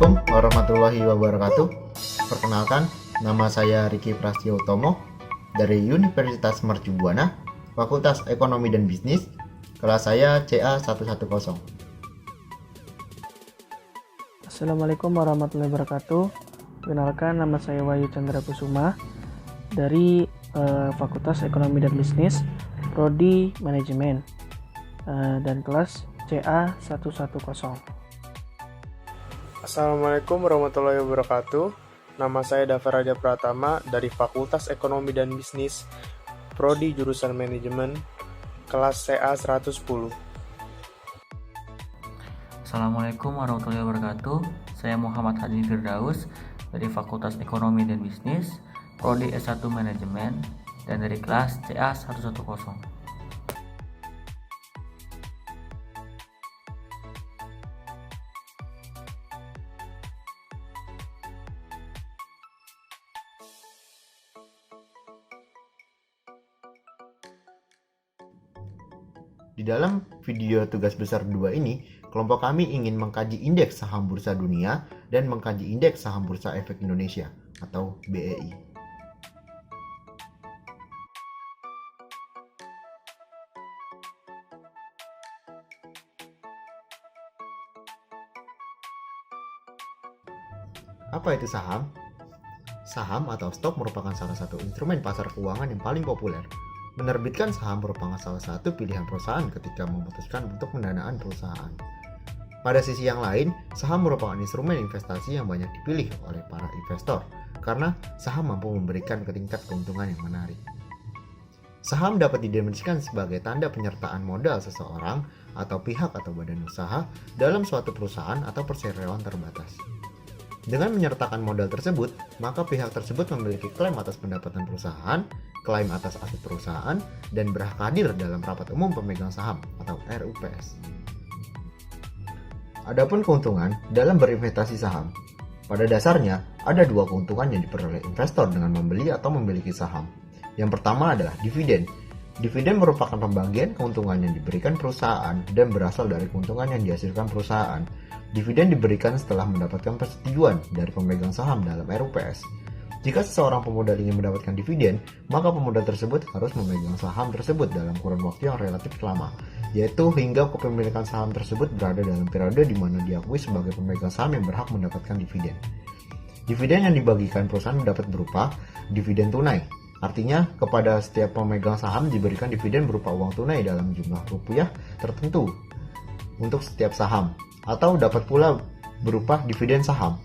Assalamualaikum warahmatullahi wabarakatuh. Perkenalkan, nama saya Riki Prastio Utomo dari Universitas Mercu Buana, Fakultas Ekonomi dan Bisnis, kelas saya CA110. Assalamualaikum warahmatullahi wabarakatuh. Perkenalkan, nama saya Wahyu Chandra Kusuma dari Fakultas Ekonomi dan Bisnis, Prodi Manajemen, dan kelas CA110. Assalamualaikum warahmatullahi wabarakatuh. Nama saya Dava Raja Pratama dari Fakultas Ekonomi dan Bisnis, Prodi Jurusan Manajemen, kelas CA 110. Assalamualaikum warahmatullahi wabarakatuh. Saya Muhammad Hadi Firdaus dari Fakultas Ekonomi dan Bisnis, Prodi S1 Manajemen, dan dari kelas CA 110. Di dalam video tugas besar 2 ini, kelompok kami ingin mengkaji indeks saham bursa dunia dan mengkaji indeks saham bursa efek Indonesia atau BEI. Apa itu saham? Saham atau stok merupakan salah satu instrumen pasar keuangan yang paling populer. Menerbitkan saham merupakan salah satu pilihan perusahaan ketika memutuskan untuk pendanaan perusahaan. Pada sisi yang lain, saham merupakan instrumen investasi yang banyak dipilih oleh para investor karena saham mampu memberikan tingkat keuntungan yang menarik. Saham dapat didefinisikan sebagai tanda penyertaan modal seseorang atau pihak atau badan usaha dalam suatu perusahaan atau perseroan terbatas. Dengan menyertakan modal tersebut, maka pihak tersebut memiliki klaim atas pendapatan perusahaan, klaim atas aset perusahaan, dan berhak hadir dalam rapat umum pemegang saham atau RUPS. Adapun keuntungan dalam berinvestasi saham. Pada dasarnya, ada dua keuntungan yang diperoleh investor dengan membeli atau memiliki saham. Yang pertama adalah dividen. Dividen merupakan pembagian keuntungan yang diberikan perusahaan dan berasal dari keuntungan yang dihasilkan perusahaan. Dividen diberikan setelah mendapatkan persetujuan dari pemegang saham dalam RUPS. Jika seseorang pemodal ingin mendapatkan dividen, maka pemodal tersebut harus memegang saham tersebut dalam kurun waktu yang relatif lama, yaitu hingga kepemilikan saham tersebut berada dalam periode di mana diakui sebagai pemegang saham yang berhak mendapatkan dividen. Dividen yang dibagikan perusahaan dapat berupa dividen tunai. Artinya, kepada setiap pemegang saham diberikan dividen berupa uang tunai dalam jumlah rupiah tertentu untuk setiap saham, atau dapat pula berupa dividen saham,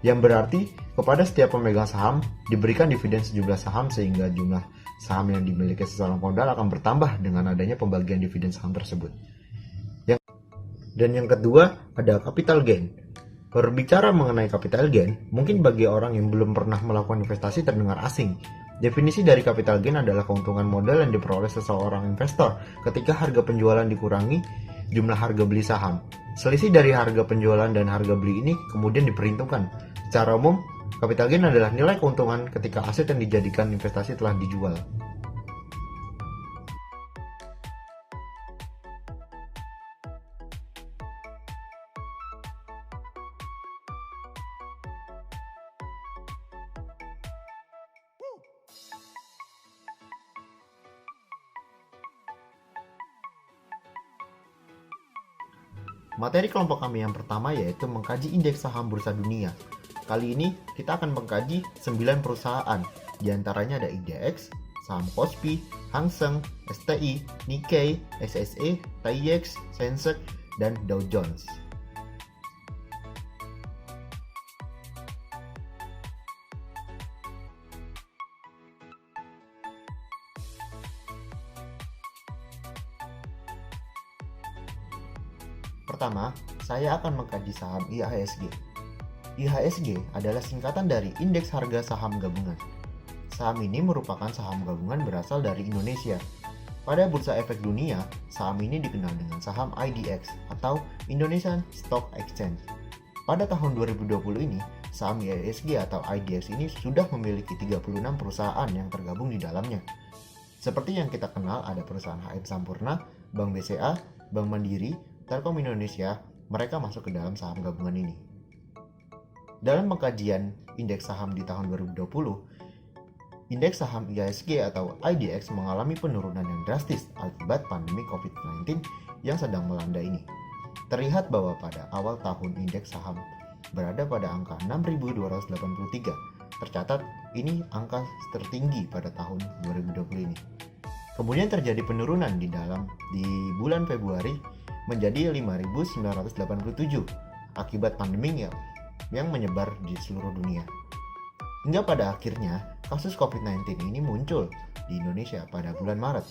yang berarti kepada setiap pemegang saham diberikan dividen sejumlah saham sehingga jumlah saham yang dimiliki seseorang pemodal akan bertambah dengan adanya pembagian dividen saham tersebut. Dan yang kedua ada capital gain. Berbicara mengenai capital gain, mungkin bagi orang yang belum pernah melakukan investasi terdengar asing. Definisi dari capital gain adalah keuntungan modal yang diperoleh seseorang investor ketika harga penjualan dikurangi jumlah harga beli saham. Selisih dari harga penjualan dan harga beli ini kemudian diperhitungkan. Secara umum, capital gain adalah nilai keuntungan ketika aset yang dijadikan investasi telah dijual. Materi kelompok kami yang pertama yaitu mengkaji indeks saham bursa dunia. Kali ini kita akan mengkaji 9 perusahaan, diantaranya ada IDX, saham Kospi, Hang Seng, STI, Nikkei, SSE, TAIEX, Sensex, dan Dow Jones. Pertama, saya akan mengkaji saham IHSG. IHSG adalah singkatan dari Indeks Harga Saham Gabungan. Saham ini merupakan saham gabungan berasal dari Indonesia. Pada bursa efek dunia, saham ini dikenal dengan saham IDX atau Indonesian Stock Exchange. Pada tahun 2020 ini, saham IHSG atau IDX ini sudah memiliki 36 perusahaan yang tergabung di dalamnya. Seperti yang kita kenal ada perusahaan HM Sampurna, Bank BCA, Bank Mandiri, Telkom Indonesia, mereka masuk ke dalam saham gabungan ini. Dalam pengkajian indeks saham di tahun 2020, indeks saham IHSG atau IDX mengalami penurunan yang drastis akibat pandemi COVID-19 yang sedang melanda ini. Terlihat bahwa pada awal tahun indeks saham berada pada angka 6.283. Tercatat ini angka tertinggi pada tahun 2020 ini. Kemudian terjadi penurunan di bulan Februari menjadi 5.987 akibat pandemi yang menyebar di seluruh dunia. Hingga pada akhirnya kasus COVID-19 ini muncul di Indonesia pada bulan Maret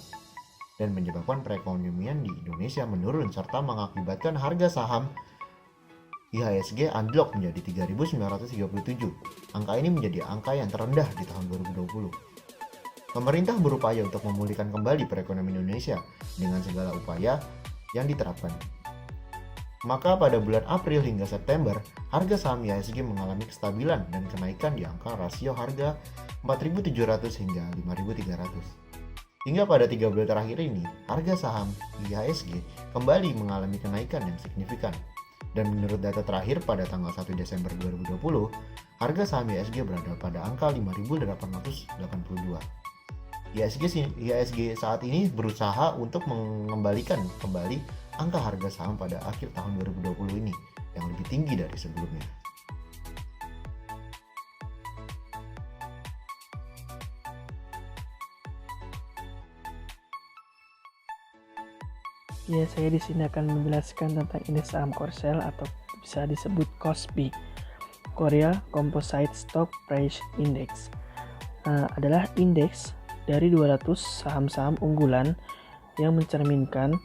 dan menyebabkan perekonomian di Indonesia menurun serta mengakibatkan harga saham IHSG anjlok menjadi 3.937. Angka ini menjadi angka yang terendah di tahun 2020. Pemerintah berupaya untuk memulihkan kembali perekonomian Indonesia dengan segala upaya yang diterapkan. Maka pada bulan April hingga September, harga saham IHSG mengalami kestabilan dan kenaikan di angka rasio harga 4.700 hingga 5.300. Hingga pada 3 bulan terakhir ini, harga saham IHSG kembali mengalami kenaikan yang signifikan. Dan menurut data terakhir pada tanggal 1 Desember 2020, harga saham IHSG berada pada angka 5.882. IHSG saat ini berusaha untuk mengembalikan kembali angka harga saham pada akhir tahun 2020 ini yang lebih tinggi dari sebelumnya. Ya, saya di sini akan menjelaskan tentang indeks saham Korsel atau bisa disebut KOSPI, Korea Composite Stock Price Index. Adalah indeks dari 200 saham-saham unggulan yang mencerminkan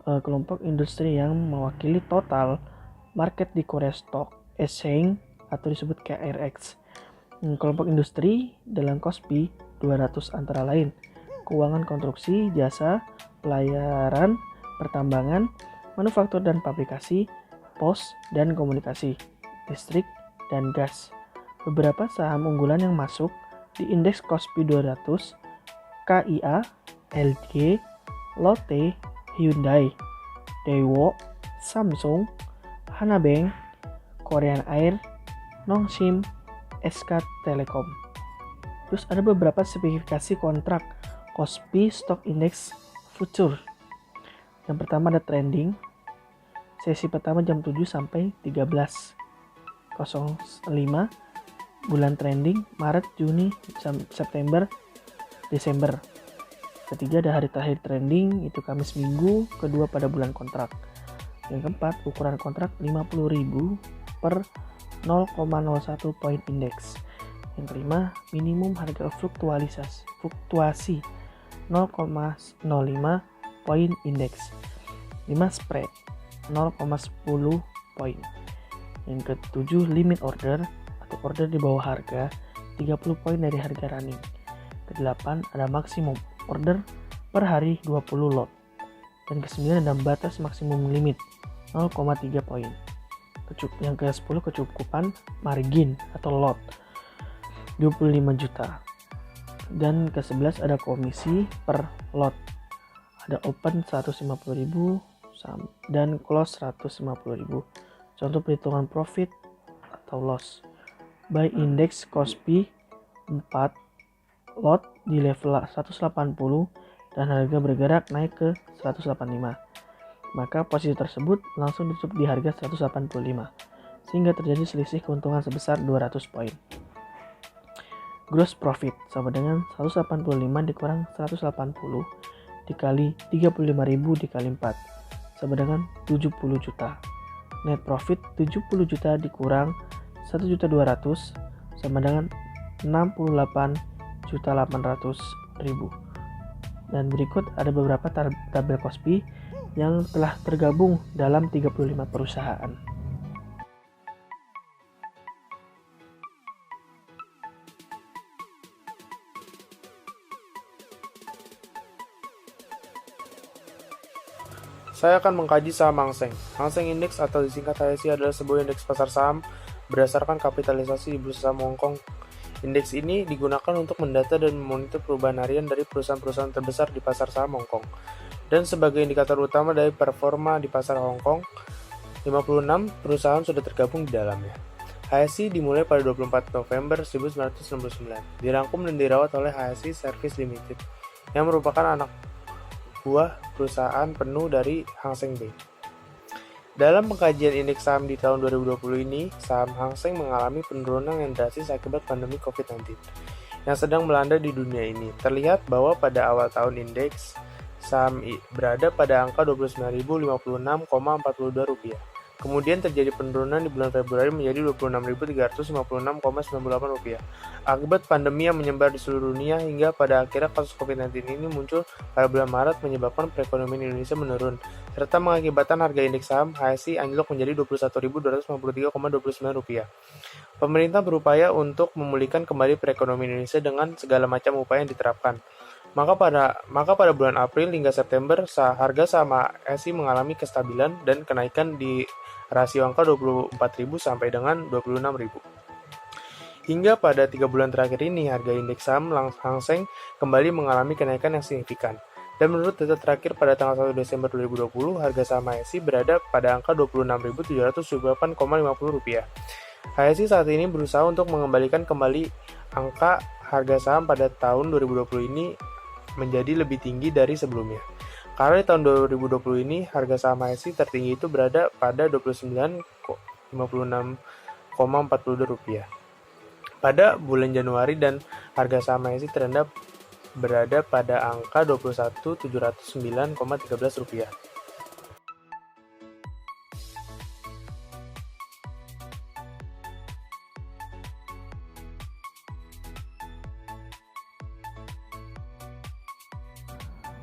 kelompok industri yang mewakili total market di Korea Stock Exchange atau disebut KRX. Kelompok industri dalam KOSPI 200 antara lain keuangan, konstruksi, jasa, pelayaran, pertambangan, manufaktur dan pabrikasi, pos dan komunikasi, listrik dan gas. Beberapa saham unggulan yang masuk di indeks KOSPI 200 KIA, LG, Lotte, Hyundai, Daewoo, Samsung, Hana Bank, Korean Air, Nongshim, SK Telecom. Terus ada beberapa spesifikasi kontrak KOSPI Stock Index Future. Yang pertama ada trending. Sesi pertama jam 7 sampai 13.05. Bulan trending Maret, Juni, September, Desember. Ketiga ada hari terakhir trending, itu Kamis Minggu, kedua pada bulan kontrak. Yang keempat, ukuran kontrak 50.000 per 0,01 poin indeks. Yang kelima, minimum harga fluktuasi 0,05 poin indeks. 5 spread 0,10 poin. Yang ketujuh, limit order atau order di bawah harga 30 poin dari harga running. Kedelapan, ada maksimum order per hari 20 lot. Dan ke-9 ada batas maksimum limit 0,3 poin. Yang ke-10 kecukupan margin atau lot 25 juta. Dan ke-11 ada komisi per lot. Ada open 150.000 dan close 150.000. Contoh perhitungan profit atau loss. Buy index KOSPI 4 lot di level 180 dan harga bergerak naik ke 185. Maka posisi tersebut langsung ditutup di harga 185 sehingga terjadi selisih keuntungan sebesar 200 poin. Gross profit sama dengan 185 dikurang 180 dikali 35.000 dikali 4 sama dengan 70 juta. Net profit 70 juta dikurang 1.200.000 sama dengan 68.800.000. Dan berikut ada beberapa tabel KOSPI yang telah tergabung dalam 35 perusahaan. Saya akan mengkaji saham Hang Seng. Hang Seng Index atau disingkat HSI adalah sebuah indeks pasar saham berdasarkan kapitalisasi di Bursa Saham Hong Kong. Indeks ini digunakan untuk mendata dan memonitor perubahan harian dari perusahaan-perusahaan terbesar di pasar saham Hong Kong. Dan sebagai indikator utama dari performa di pasar Hong Kong, 56 perusahaan sudah tergabung di dalamnya. HSI dimulai pada 24 November 1969, dirangkum dan dirawat oleh HSI Service Limited, yang merupakan anak buah perusahaan penuh dari Hang Seng Bank. Dalam pengkajian indeks saham di tahun 2020 ini, saham Hang Seng mengalami penurunan yang drastis akibat pandemi COVID-19 yang sedang melanda di dunia ini. Terlihat bahwa pada awal tahun indeks saham berada pada angka Rp29.056,42. Kemudian terjadi penurunan di bulan Februari menjadi Rp26.356,98 akibat pandemi yang menyebar di seluruh dunia, hingga pada akhirnya kasus COVID-19 ini muncul pada bulan Maret menyebabkan perekonomian Indonesia menurun, serta mengakibatkan harga indeks saham HSI anjlok menjadi Rp21.253,29. Pemerintah berupaya untuk memulihkan kembali perekonomian Indonesia dengan segala macam upaya yang diterapkan. Maka pada bulan April hingga September, harga saham HSI mengalami kestabilan dan kenaikan di rasio angka 24.000 sampai dengan 26.000. Hingga pada 3 bulan terakhir ini, harga indeks saham Hang Seng kembali mengalami kenaikan yang signifikan. Dan menurut data terakhir pada tanggal 1 Desember 2020, harga saham HSI berada pada angka Rp26.778,50. HSI saat ini berusaha untuk mengembalikan kembali angka harga saham pada tahun 2020 ini menjadi lebih tinggi dari sebelumnya. Karena di tahun 2020 ini harga saham HSI tertinggi itu berada pada Rp29.56,42. Pada bulan Januari dan harga saham HSI terendah berada pada angka Rp21.709,13.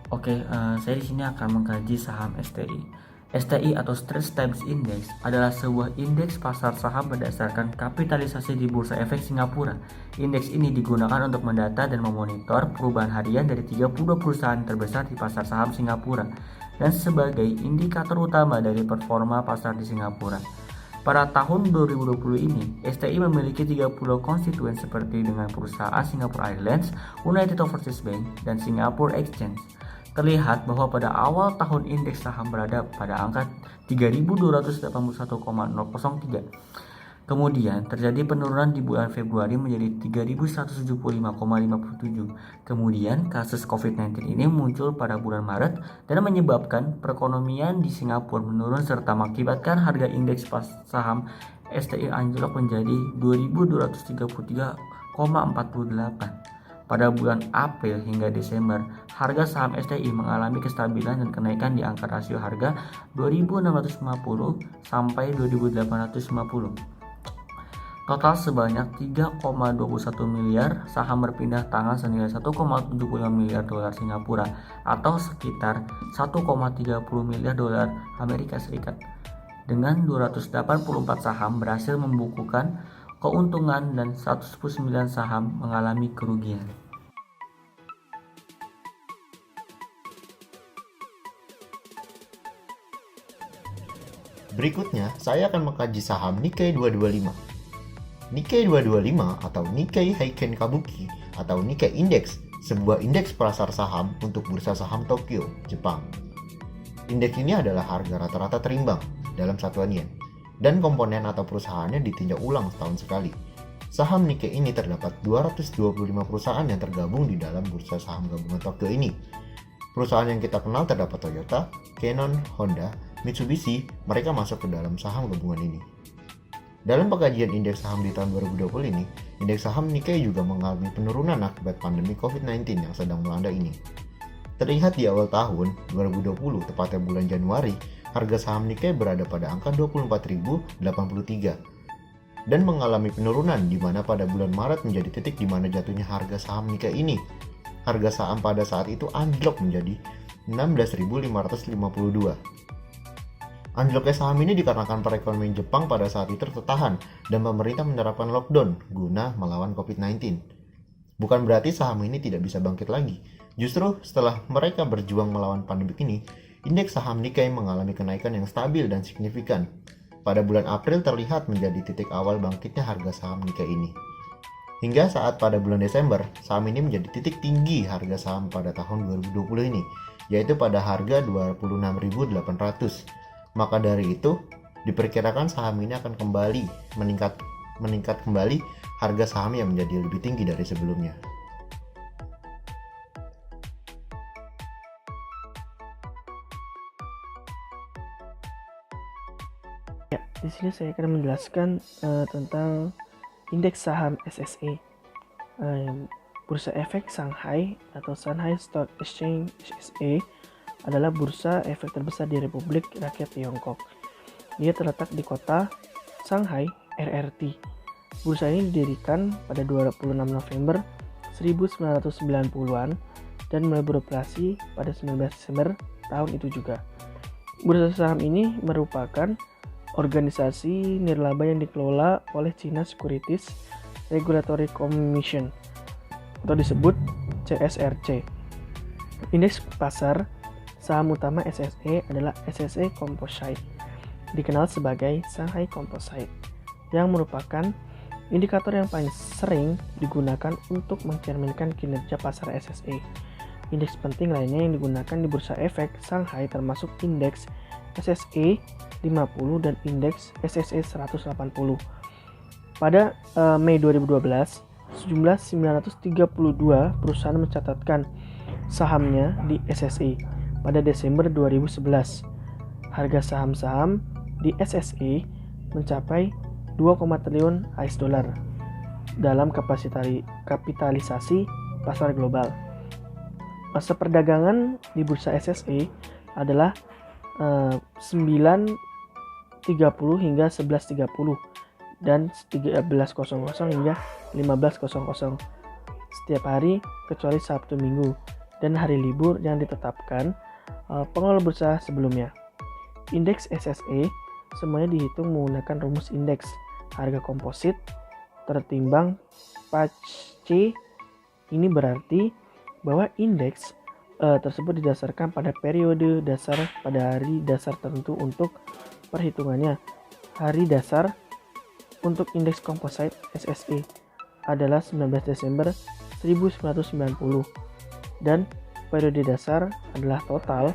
Oke, saya di sini akan mengkaji saham STI. STI atau Straits Times Index adalah sebuah indeks pasar saham berdasarkan kapitalisasi di Bursa Efek Singapura. Indeks ini digunakan untuk mendata dan memonitor perubahan harian dari 32 perusahaan terbesar di pasar saham Singapura dan sebagai indikator utama dari performa pasar di Singapura. Pada tahun 2020 ini, STI memiliki 30 konstituen seperti dengan perusahaan Singapore Airlines, United Overseas Bank, dan Singapore Exchange. Terlihat bahwa pada awal tahun indeks saham berada pada angka 3.281,003. Kemudian terjadi penurunan di bulan Februari menjadi 3.175,57. Kemudian kasus COVID-19 ini muncul pada bulan Maret dan menyebabkan perekonomian di Singapura menurun serta mengakibatkan harga indeks saham STI anjlok menjadi 2.233,48. Pada bulan April hingga Desember, harga saham STI mengalami kestabilan dan kenaikan di angka rasio harga 2.650 sampai 2.850. Total sebanyak 3,21 miliar saham berpindah tangan senilai 1,75 miliar dolar Singapura atau sekitar 1,30 miliar dolar Amerika Serikat. Dengan 284 saham berhasil membukukan keuntungan dan 109 saham mengalami kerugian. Berikutnya, saya akan mengkaji saham Nikkei 225. Nikkei 225 atau Nikkei Heiken Kabuki atau Nikkei Index, sebuah indeks pasar saham untuk bursa saham Tokyo, Jepang. Indeks ini adalah harga rata-rata terimbang dalam satuan yen, dan komponen atau perusahaannya ditinjau ulang setahun sekali. Saham Nikkei ini terdapat 225 perusahaan yang tergabung di dalam bursa saham gabungan Tokyo ini. Perusahaan yang kita kenal terdapat Toyota, Canon, Honda, Mitsubishi, mereka masuk ke dalam saham gabungan ini. Dalam pengkajian indeks saham di tahun 2020 ini, indeks saham Nikkei juga mengalami penurunan akibat pandemi COVID-19 yang sedang melanda ini. Terlihat di awal tahun 2020, tepatnya bulan Januari, harga saham Nikkei berada pada angka 24.083 dan mengalami penurunan di mana pada bulan Maret menjadi titik di mana jatuhnya harga saham Nikkei ini. Harga saham pada saat itu anjlok menjadi 16.552. Anjloknya saham ini dikarenakan perekonomian Jepang pada saat itu tertahan dan pemerintah menerapkan lockdown guna melawan COVID-19. Bukan berarti saham ini tidak bisa bangkit lagi. Justru setelah mereka berjuang melawan pandemi ini, indeks saham Nikkei mengalami kenaikan yang stabil dan signifikan. Pada bulan April terlihat menjadi titik awal bangkitnya harga saham Nikkei ini. Hingga saat pada bulan Desember, saham ini menjadi titik tinggi harga saham pada tahun 2020 ini, yaitu pada harga 26.800. Maka dari itu, diperkirakan saham ini akan kembali meningkat meningkat kembali harga saham yang menjadi lebih tinggi dari sebelumnya. Ya, di sini saya akan menjelaskan tentang indeks saham SSE. Bursa Efek Shanghai atau Shanghai Stock Exchange SSE adalah bursa efek terbesar di Republik Rakyat Tiongkok. Dia terletak di kota Shanghai, RRT. Bursa ini didirikan pada 26 November 1990-an dan mulai beroperasi pada 19 Desember tahun itu juga. Bursa saham ini merupakan organisasi nirlaba yang dikelola oleh China Securities Regulatory Commission atau disebut CSRC. Indeks pasar saham utama SSE adalah SSE Composite, dikenal sebagai Shanghai Composite, yang merupakan indikator yang paling sering digunakan untuk mencerminkan kinerja pasar SSE. Indeks penting lainnya yang digunakan di Bursa Efek Shanghai termasuk indeks SSE 50 dan indeks SSE 180. Pada Mei 2012, sejumlah 932 perusahaan mencatatkan sahamnya di SSE. Pada Desember 2011, harga saham-saham di SSE mencapai 2, triliun US dollar dalam kapitalisasi pasar global. Masa perdagangan di bursa SSE adalah 9.30 hingga 11.30 dan 13.00 hingga 15.00 setiap hari kecuali Sabtu Minggu dan hari libur yang ditetapkan pengelola bursa sebelumnya. Indeks SSE semuanya dihitung menggunakan rumus indeks harga komposit tertimbang PAC. Ini berarti bahwa indeks tersebut didasarkan pada periode dasar pada hari dasar tertentu untuk perhitungannya. Hari dasar untuk indeks komposit SSE adalah 19 Desember 1990 dan periode dasar adalah total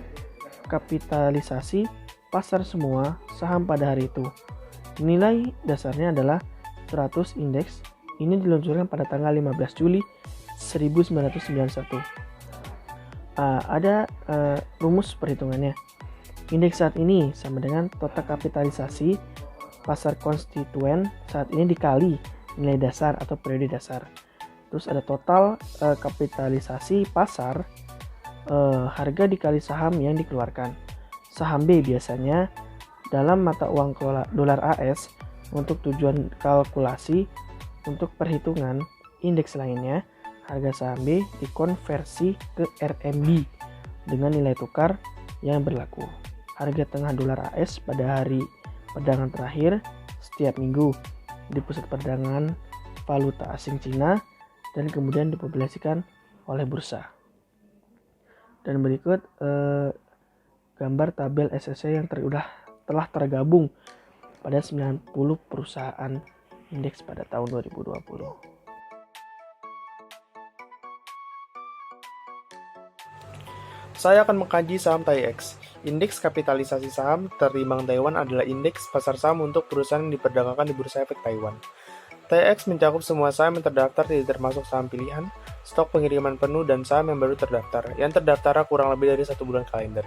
kapitalisasi pasar semua saham pada hari itu. Nilai dasarnya adalah 100. Indeks ini diluncurkan pada tanggal 15 Juli 1991. Ada rumus perhitungannya. Indeks saat ini sama dengan total kapitalisasi pasar konstituen saat ini dikali nilai dasar atau periode dasar. Terus ada total kapitalisasi pasar harga dikali saham yang dikeluarkan. Saham B biasanya dalam mata uang dolar AS untuk tujuan kalkulasi. Untuk perhitungan indeks lainnya, harga saham B dikonversi ke RMB dengan nilai tukar yang berlaku. Harga tengah dolar AS pada hari perdagangan terakhir setiap minggu di pusat perdagangan valuta asing Cina dan kemudian dipublikasikan oleh bursa. Dan berikut gambar tabel SSE yang telah tergabung pada 90 perusahaan indeks pada tahun 2020. Saya akan mengkaji saham TAIEX. Indeks kapitalisasi saham tertimbang Taiwan adalah indeks pasar saham untuk perusahaan yang diperdagangkan di Bursa Efek Taiwan. TAIEX mencakup semua saham yang terdaftar, tidak termasuk saham pilihan, stok pengiriman penuh, dan saham yang baru terdaftar, yang terdaftar kurang lebih dari 1 bulan kalender.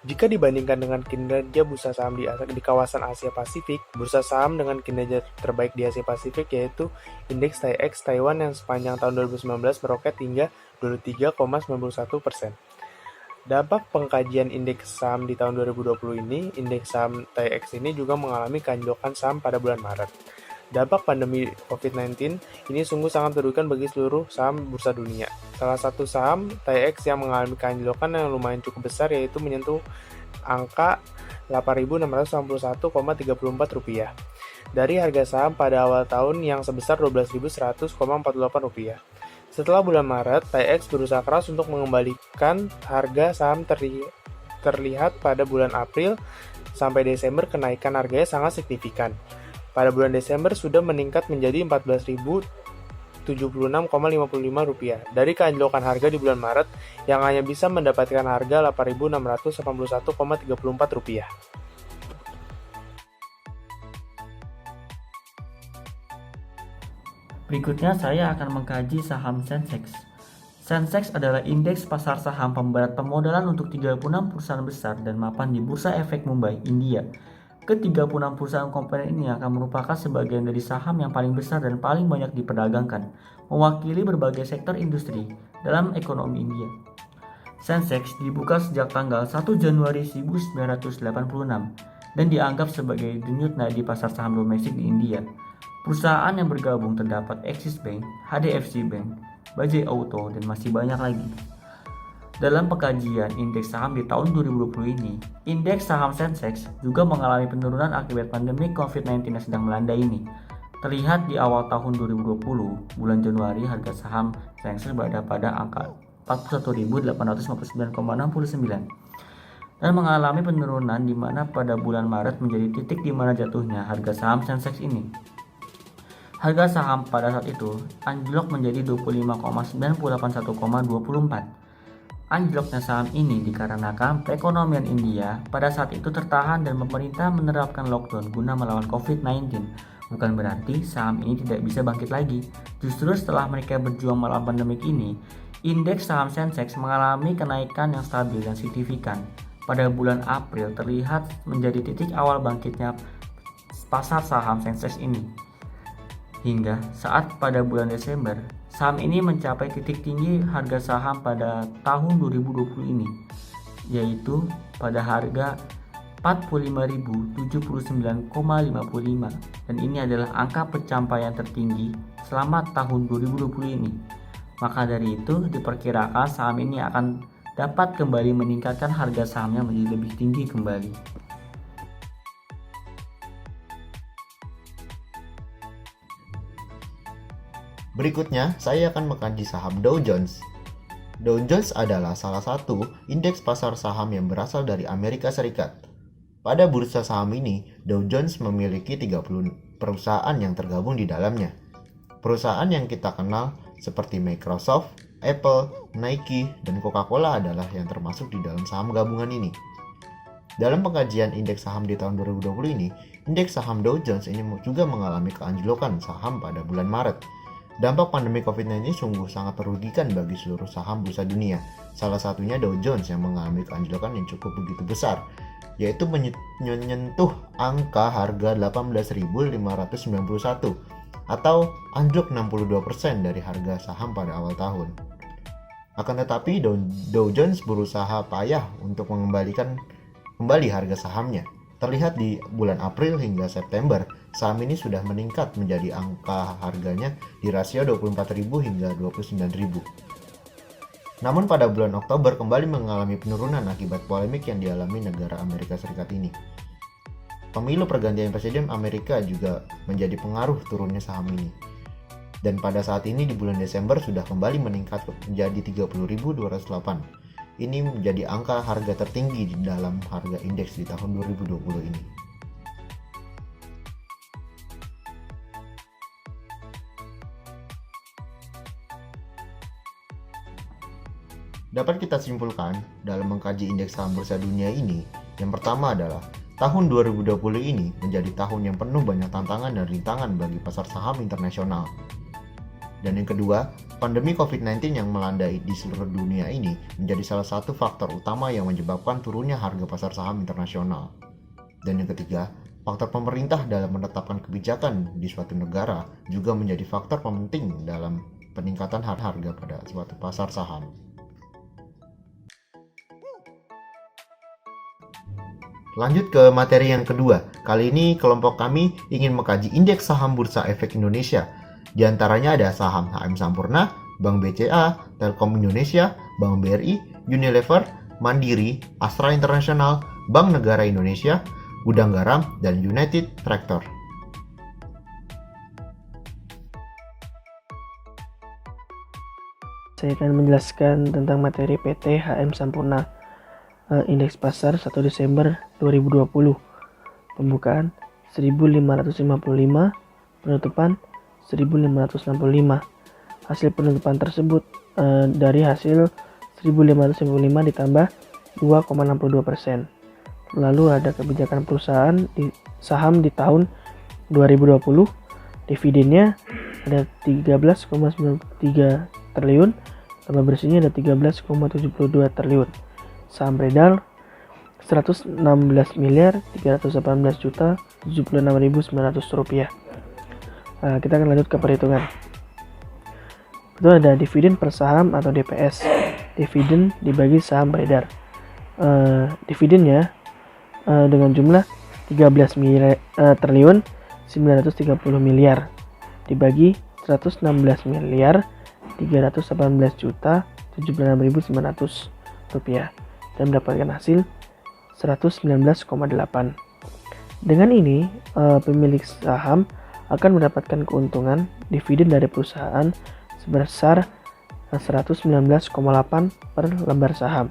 Jika dibandingkan dengan kinerja bursa saham di kawasan Asia Pasifik, bursa saham dengan kinerja terbaik di Asia Pasifik yaitu indeks TAIEX Taiwan yang sepanjang tahun 2019 meroket hingga 23,91%. Dampak pengkajian indeks saham di tahun 2020 ini, indeks saham TAIEX ini juga mengalami kanjokan saham pada bulan Maret. Dampak pandemi COVID-19 ini sungguh sangat merugikan bagi seluruh saham bursa dunia. Salah satu saham TAIEX yang mengalami kanjokan yang lumayan cukup besar yaitu menyentuh angka Rp8.691,34 dari harga saham pada awal tahun yang sebesar Rp12.100,48. Setelah bulan Maret, TAIEX berusaha keras untuk mengembalikan harga saham terlihat pada bulan April sampai Desember. Kenaikan harganya sangat signifikan. Pada bulan Desember sudah meningkat menjadi Rp14.076,55 dari keanjlokan harga di bulan Maret yang hanya bisa mendapatkan harga Rp8.681,34. Berikutnya saya akan mengkaji saham Sensex. Sensex adalah indeks pasar saham pemberat pemodalan untuk 36 perusahaan besar dan mapan di Bursa Efek Mumbai, India. Ke-36 perusahaan komponen ini akan merupakan sebagian dari saham yang paling besar dan paling banyak diperdagangkan, mewakili berbagai sektor industri dalam ekonomi India. Sensex dibuka sejak tanggal 1 Januari 1986 dan dianggap sebagai denyut nadi pasar saham domestik di India. Perusahaan yang bergabung terdapat Axis Bank, HDFC Bank, Bajaj Auto, dan masih banyak lagi. Dalam pengkajian indeks saham di tahun 2020 ini, indeks saham Sensex juga mengalami penurunan akibat pandemi COVID-19 yang sedang melanda ini. Terlihat di awal tahun 2020, bulan Januari harga saham Sensex berada pada angka 41.859,69 dan mengalami penurunan di mana pada bulan Maret menjadi titik di mana jatuhnya harga saham Sensex ini. Harga saham pada saat itu anjlok menjadi 25,981,24. Anjloknya saham ini dikarenakan perekonomian India pada saat itu tertahan dan pemerintah menerapkan lockdown guna melawan COVID-19. Bukan berarti saham ini tidak bisa bangkit lagi. Justru setelah mereka berjuang melawan pandemik ini, indeks saham Sensex mengalami kenaikan yang stabil dan signifikan. Pada bulan April terlihat menjadi titik awal bangkitnya pasar saham Sensex ini. Hingga saat pada bulan Desember, saham ini mencapai titik tinggi harga saham pada tahun 2020 ini, yaitu pada harga 45.079,55, dan ini adalah angka pencapaian tertinggi selama tahun 2020 ini. Maka dari itu diperkirakan saham ini akan dapat kembali meningkatkan harga sahamnya menjadi lebih tinggi kembali. Berikutnya, saya akan mengkaji saham Dow Jones. Dow Jones adalah salah satu indeks pasar saham yang berasal dari Amerika Serikat. Pada bursa saham ini, Dow Jones memiliki 30 perusahaan yang tergabung di dalamnya. Perusahaan yang kita kenal seperti Microsoft, Apple, Nike, dan Coca-Cola adalah yang termasuk di dalam saham gabungan ini. Dalam pengkajian indeks saham di tahun 2020 ini, indeks saham Dow Jones ini juga mengalami keanjlokan saham pada bulan Maret. Dampak pandemi COVID-19 sungguh sangat merugikan bagi seluruh saham bursa dunia. Salah satunya Dow Jones yang mengalami keanjlokan yang cukup begitu besar, yaitu menyentuh angka harga 18.591 atau anjlok 62% dari harga saham pada awal tahun. Akan tetapi Dow Jones berusaha payah untuk mengembalikan kembali harga sahamnya. Terlihat di bulan April hingga September, saham ini sudah meningkat menjadi angka harganya di rasio 24.000 hingga 29.000. Namun pada bulan Oktober kembali mengalami penurunan akibat polemik yang dialami negara Amerika Serikat ini. Pemilu pergantian presiden Amerika juga menjadi pengaruh turunnya saham ini. Dan pada saat ini di bulan Desember sudah kembali meningkat menjadi 30.208. Ini menjadi angka harga tertinggi di dalam harga indeks di tahun 2020 ini. Dapat kita simpulkan dalam mengkaji indeks saham bursa dunia ini, yang pertama adalah tahun 2020 ini menjadi tahun yang penuh banyak tantangan dan rintangan bagi pasar saham internasional. Dan yang kedua, pandemi COVID-19 yang melandai di seluruh dunia ini menjadi salah satu faktor utama yang menyebabkan turunnya harga pasar saham internasional. Dan yang ketiga, faktor pemerintah dalam menetapkan kebijakan di suatu negara juga menjadi faktor penting dalam peningkatan harga pada suatu pasar saham. Lanjut ke materi yang kedua. Kali ini kelompok kami ingin mengkaji indeks saham Bursa Efek Indonesia. Di antaranya ada saham HM Sampurna, Bank BCA, Telkom Indonesia, Bank BRI, Unilever, Mandiri, Astra International, Bank Negara Indonesia, Gudang Garam, dan United Tractor. Saya akan menjelaskan tentang materi PT HM Sampurna. Indeks pasar 1 Desember 2020. Pembukaan 1555, penutupan 1565. Hasil penutupan tersebut dari hasil 1555 ditambah 2,62%. Lalu ada kebijakan perusahaan di saham di tahun 2020. Dividennya ada 13,93 triliun, laba bersihnya ada 13,72 triliun. Saham beredar 116 miliar 318 juta 76.900 rupiah. Nah, kita akan lanjut ke perhitungan. Itu ada dividen per saham atau DPS. Dividen dibagi saham beredar. Dividennya dengan jumlah 13 triliun 930 miliar dibagi 116 miliar 318 juta 76.900 rupiah dan mendapatkan hasil 119,8. Dengan ini pemilik saham akan mendapatkan keuntungan dividen dari perusahaan sebesar 119,8 per lembar saham.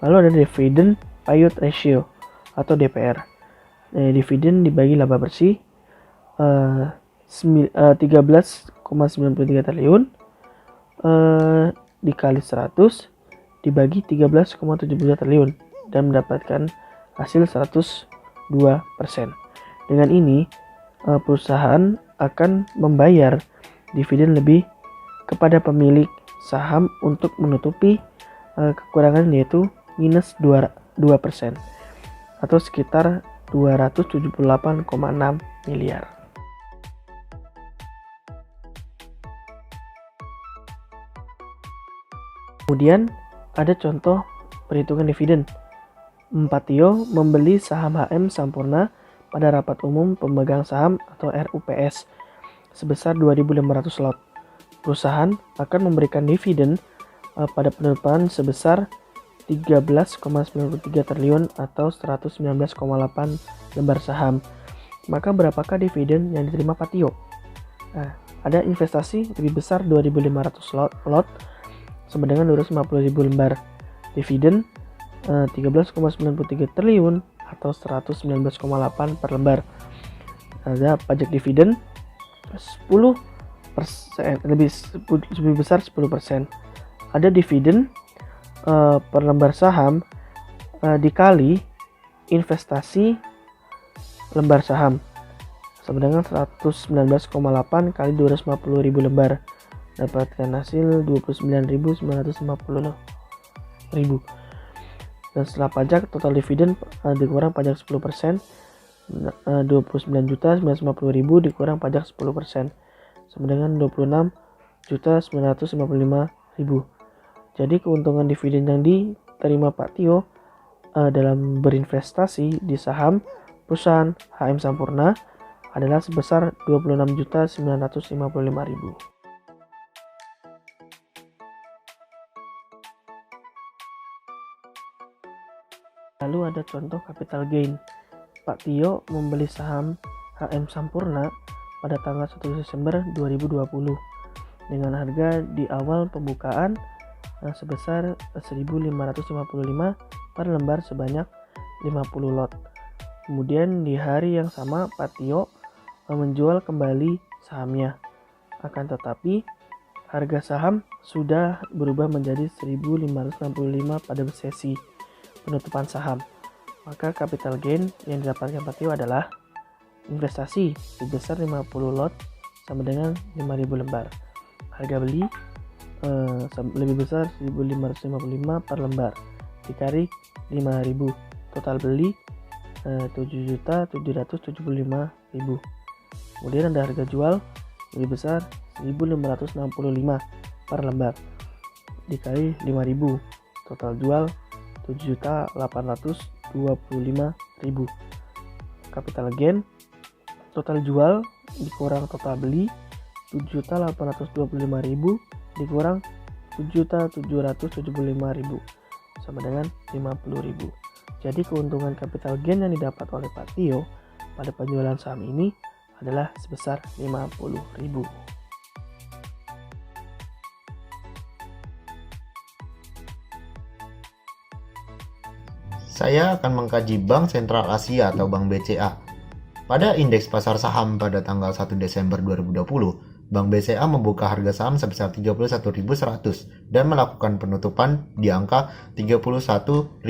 Lalu ada dividen payout ratio atau DPR. Dividen dibagi laba bersih 13,93 triliun dikali 100 dibagi 13,72 triliun dan mendapatkan hasil 102%. Dengan ini perusahaan akan membayar dividen lebih kepada pemilik saham untuk menutupi kekurangan, yaitu minus 2% atau sekitar 278,6 miliar. Kemudian ada contoh perhitungan dividen. Patio membeli saham HM Sampurna pada rapat umum pemegang saham atau RUPS sebesar 2.500 lot. Perusahaan akan memberikan dividen pada penutupan sebesar 13,93 triliun atau 119,8 lembar saham. Maka berapakah dividen yang diterima Patio? Nah, ada investasi lebih besar 2.500 lot sama dengan 250.000 lembar. Dividen 13,93 triliun atau 119,8 per lembar. Ada pajak dividen 10%, lebih besar 10%. Ada dividen per lembar saham dikali investasi lembar saham sama dengan 119,8 kali 250.000 lembar, dapatkan hasil 29.950.000. Dan setelah pajak total dividen dikurang pajak 10%, 29.950.000 dikurang pajak 10% sama dengan 26.955.000. Jadi keuntungan dividen yang diterima Pak Tio dalam berinvestasi di saham perusahaan HM Sampurna adalah sebesar 26.955.000. Lalu ada contoh capital gain. Pak Tio membeli saham HM Sampurna pada tanggal 1 Desember 2020 dengan harga di awal pembukaan sebesar 1.555 per lembar sebanyak 50 lot. Kemudian di hari yang sama Pak Tio menjual kembali sahamnya. Akan tetapi harga saham sudah berubah menjadi 1.565 pada sesi penutupan saham. Maka capital gain yang didapatkan Pak Tio adalah investasi sebesar 50 lot sama dengan 5.000 lembar. Harga beli lebih besar 1.555 per lembar dikali 5.000. Total beli 7.775.000. Kemudian ada harga jual lebih besar 1.565 per lembar dikali 5.000. Total jual 7.825.000. Capital gain total jual dikurang total beli 7.825.000 dikurang 7.775.000 sama dengan 50.000. Jadi keuntungan capital gain yang didapat oleh Pak Tio pada penjualan saham ini adalah sebesar 50.000. Saya akan mengkaji Bank Sentral Asia atau Bank BCA. Pada indeks pasar saham pada tanggal 1 Desember 2020, Bank BCA membuka harga saham sebesar 31.100 dan melakukan penutupan di angka 31.975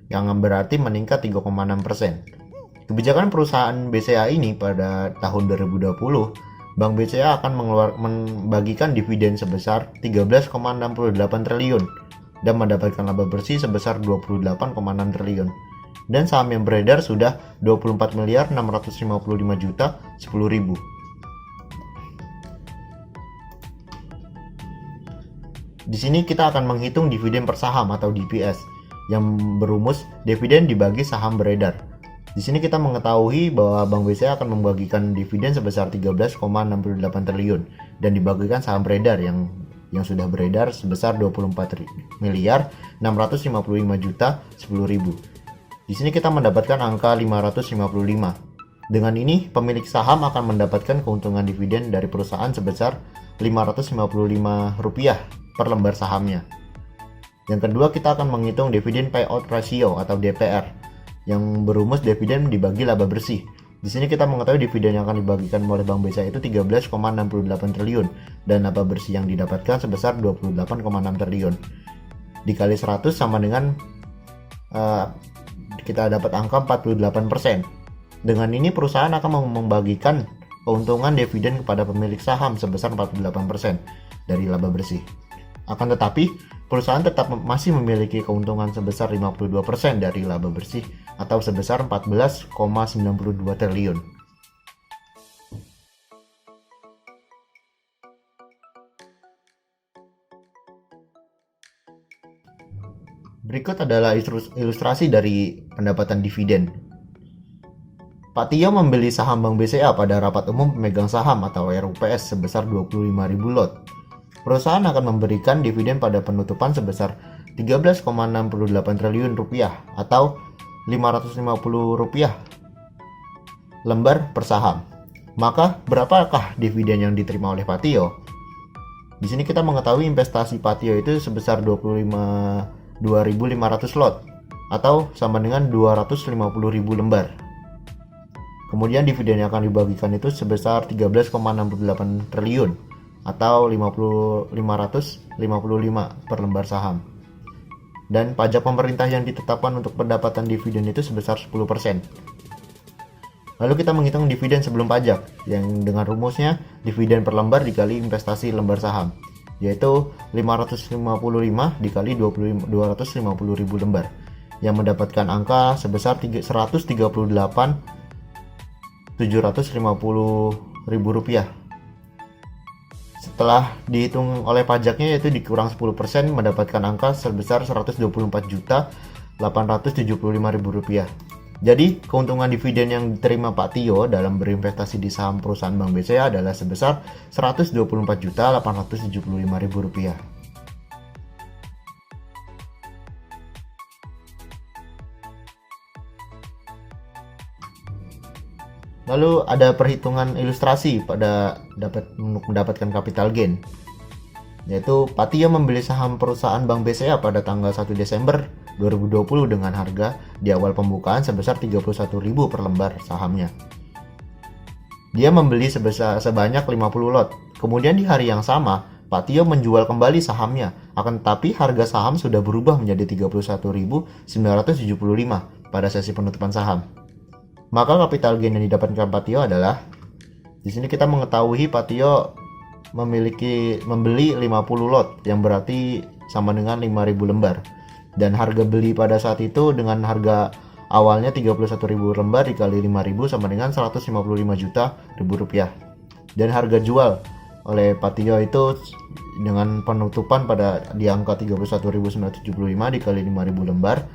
yang berarti meningkat 3,6%. Kebijakan perusahaan BCA ini pada tahun 2020 Bank BCA akan membagikan dividen sebesar 13,68 triliun dan mendapatkan laba bersih sebesar 28,6 triliun. Dan saham yang beredar sudah 24 miliar 655 juta 10 ribu. Di sini kita akan menghitung dividen per saham atau DPS yang berumus dividen dibagi saham beredar. Di sini kita mengetahui bahwa Bank BCA akan membagikan dividen sebesar 13,68 triliun dan dibagikan saham beredar yang sudah beredar sebesar 24 miliar 655 juta 10 ribu. Di sini kita mendapatkan angka 555. Dengan ini, pemilik saham akan mendapatkan keuntungan dividen dari perusahaan sebesar Rp555 per lembar sahamnya. Yang kedua, kita akan menghitung dividen payout ratio atau DPR yang berumus dividen dibagi laba bersih. Di sini kita mengetahui dividen yang akan dibagikan oleh Bank BCA itu 13,68 triliun dan laba bersih yang didapatkan sebesar 28,6 triliun. Dikali 100 sama dengan kita dapat angka 48%. Dengan ini perusahaan akan membagikan keuntungan dividen kepada pemilik saham sebesar 48% dari laba bersih. Akan tetapi, perusahaan tetap masih memiliki keuntungan sebesar 52% dari laba bersih atau sebesar 14,92 triliun. Berikut adalah ilustrasi dari pendapatan dividen. Pak Tio membeli saham Bank BCA pada rapat umum pemegang saham atau RUPS sebesar 25.000 lot. Perusahaan akan memberikan dividen pada penutupan sebesar 13,68 triliun rupiah atau Rp550 lembar per saham. Maka berapakah dividen yang diterima oleh Pak Tio? Di sini kita mengetahui investasi Pak Tio itu sebesar 2.500 lot atau sama dengan 250.000 lembar. Kemudian dividen yang akan dibagikan itu sebesar 13,68 triliun atau 555 per lembar saham. Dan pajak pemerintah yang ditetapkan untuk pendapatan dividen itu sebesar 10%. Lalu kita menghitung dividen sebelum pajak yang dengan rumusnya dividen per lembar dikali investasi lembar saham, yaitu 555 dikali 250.000 lembar yang mendapatkan angka sebesar 138.750.000 rupiah. Setelah dihitung oleh pajaknya yaitu dikurang 10% mendapatkan angka sebesar 124.875.000 rupiah. Jadi keuntungan dividen yang diterima Pak Tio dalam berinvestasi di saham perusahaan Bank BCA adalah sebesar 124.875.000 rupiah. Lalu ada perhitungan ilustrasi pada untuk mendapatkan capital gain, yaitu Pak Tio membeli saham perusahaan Bank BCA pada tanggal 1 Desember 2020 dengan harga di awal pembukaan sebesar 31.000 per lembar sahamnya. Dia membeli sebanyak 50 lot. Kemudian di hari yang sama, Pak Tio menjual kembali sahamnya, akan tetapi harga saham sudah berubah menjadi 31.975 pada sesi penutupan saham. Maka capital gain yang didapatkan Pak Tio adalah, di sini kita mengetahui Pak Tio membeli 50 lot yang berarti sama dengan 5.000 lembar. Dan harga beli pada saat itu dengan harga awalnya 31.000 lembar dikali 5.000 sama dengan 155 juta rupiah. Dan harga jual oleh Pak Tio itu dengan penutupan di angka 31.975 dikali 5.000 lembar,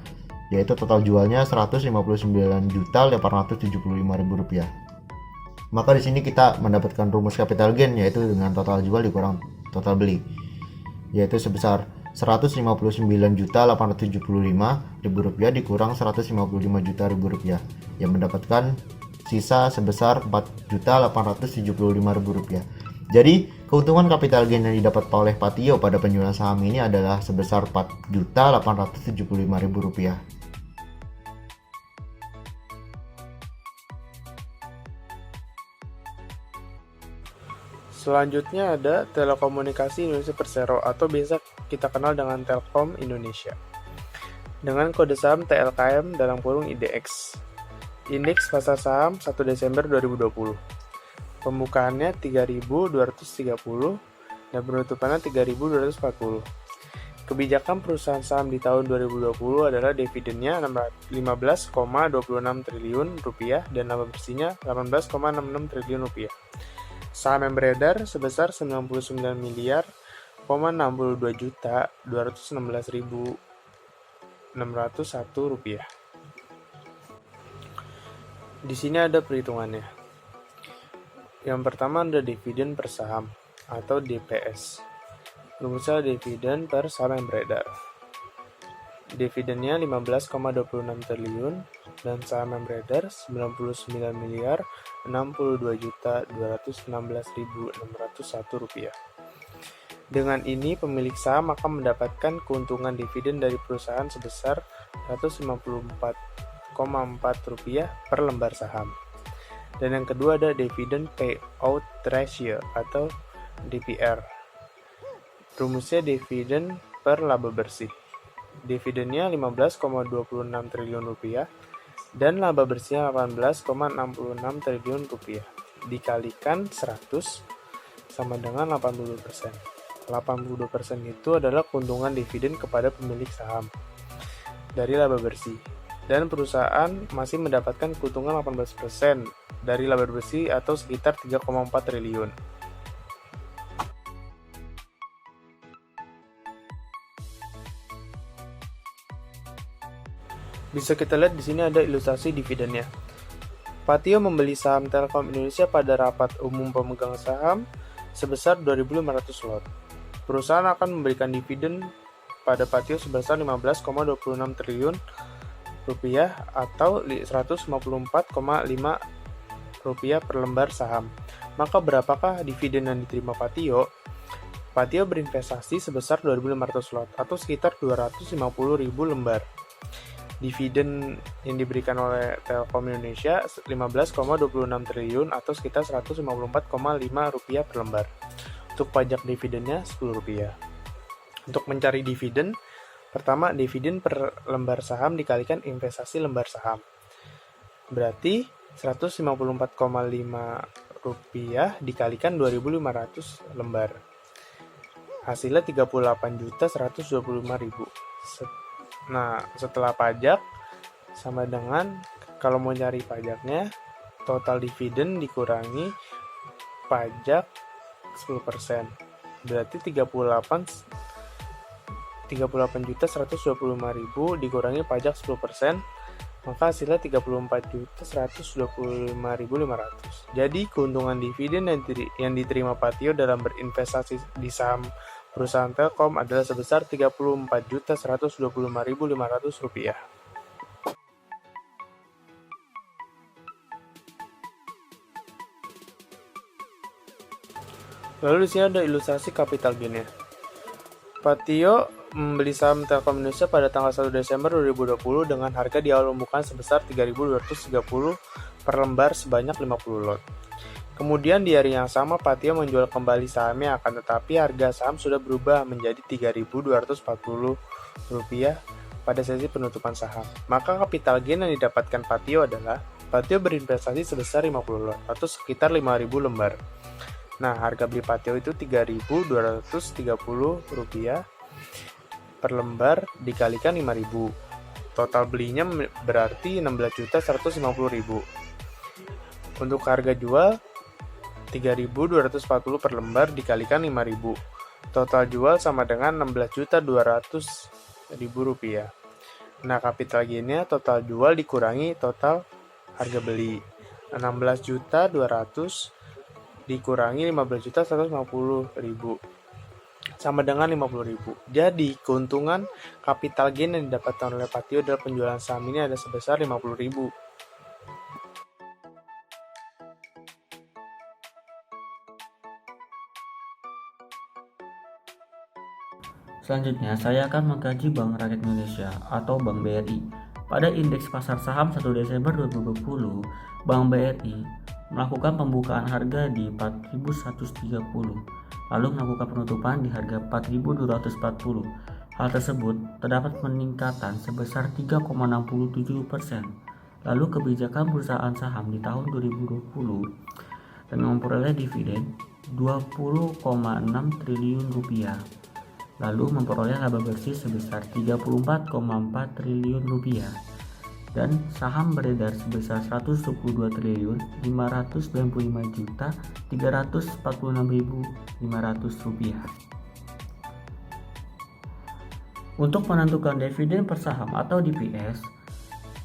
yaitu total jualnya 159.875.000 rupiah. Maka di sini kita mendapatkan rumus capital gain yaitu dengan total jual dikurang total beli, yaitu sebesar 159.875.000 rupiah dikurang 155 juta rupiah yang mendapatkan sisa sebesar 4.875.000 rupiah. Jadi keuntungan capital gain yang didapat oleh Pak Tio pada penjualan saham ini adalah sebesar 4.875.000 rupiah. Selanjutnya ada Telekomunikasi Indonesia Persero atau biasa kita kenal dengan Telkom Indonesia. Dengan kode saham TLKM dalam kurung IDX. Indeks pasar saham 1 Desember 2020. Pembukaannya 3.230 dan penutupannya 3.240. Kebijakan perusahaan saham di tahun 2020 adalah dividennya 15,26 triliun rupiah dan laba bersihnya 18,66 triliun rupiah. Saham yang beredar sebesar 99 miliar 62 juta 216.601 rupiah. Di sini ada perhitungannya. Yang pertama ada dividen per saham atau DPS. Rumusnya dividen per saham yang beredar. Dividennya 15,26 triliun dan saham yang beredar 99 miliar 62 juta 216.601 rupiah. Dengan ini pemilik saham akan mendapatkan keuntungan dividen dari perusahaan sebesar 154,4 rupiah per lembar saham. Dan yang kedua ada dividend payout ratio atau DPR. Rumusnya dividen per laba bersih. Dividennya 15,26 triliun rupiah dan laba bersihnya 18,66 triliun rupiah. Dikalikan 100 sama dengan 80%. 80% itu adalah keuntungan dividen kepada pemilik saham dari laba bersih. Dan perusahaan masih mendapatkan keuntungan 18% dari laba bersih atau sekitar 3,4 triliun. Bisa kita lihat di sini ada ilustrasi dividennya. Patio membeli saham Telkom Indonesia pada rapat umum pemegang saham sebesar 2.500 lot. Perusahaan akan memberikan dividen pada Patio sebesar 15,26 triliun rupiah atau 154,5 rupiah per lembar saham. Maka berapakah dividen yang diterima Patio? Patio berinvestasi sebesar 2.500 lot atau sekitar 250.000 lembar. Dividen yang diberikan oleh Telkom Indonesia 15,26 triliun atau sekitar 154,5 rupiah per lembar. Untuk pajak dividennya 10 rupiah. Untuk mencari dividen, pertama dividen per lembar saham dikalikan investasi lembar saham. Berarti 154,5 rupiah dikalikan 2.500 lembar. Hasilnya 38.125.000. Nah, setelah pajak sama dengan kalau mau cari pajaknya total dividen dikurangi pajak 10%. Berarti 38.125.000 dikurangi pajak 10%, maka hasilnya 34.125.500. Jadi keuntungan dividen yang diterima Patio dalam berinvestasi di saham perusahaan Telkom adalah sebesar 34.125.500 rupiah. Lalu di sini ada ilustrasi capital gain-nya. Patio membeli saham Telkom Indonesia pada tanggal 1 Desember 2020 dengan harga di awal pembukaan sebesar 3.230 per lembar sebanyak 50 lot. Kemudian di hari yang sama Patio menjual kembali sahamnya, akan tetapi harga saham sudah berubah menjadi Rp3.240 pada sesi penutupan saham. Maka capital gain yang didapatkan Patio adalah Patio berinvestasi sebesar 50 lot atau sekitar 5.000 lembar. Nah, harga beli Patio itu Rp3.230 per lembar dikalikan 5.000. Total belinya berarti 16.150.000. Untuk harga jual Rp3.240 per lembar dikalikan 5.000. Total jual sama dengan Rp16.200.000. Nah, capital gain-nya total jual dikurangi total harga beli. 16.200.000 dikurangi 15.150.000 sama dengan 50.000. Jadi, keuntungan capital gain yang didapatkan oleh Patio dalam penjualan saham ini ada sebesar 50.000. Selanjutnya, saya akan mengkaji Bank Rakyat Indonesia atau Bank BRI. Pada indeks pasar saham 1 Desember 2020, Bank BRI melakukan pembukaan harga di 4.130, lalu melakukan penutupan di harga 4.240. Hal tersebut terdapat peningkatan sebesar 3,67%. Lalu kebijakan perusahaan saham di tahun 2020 dan memperoleh dividen 20,6 triliun rupiah. Lalu memperoleh laba bersih sebesar 34,4 triliun rupiah dan saham beredar sebesar 122 triliun 595 juta 346.500 rupiah. Untuk menentukan dividen per saham atau DPS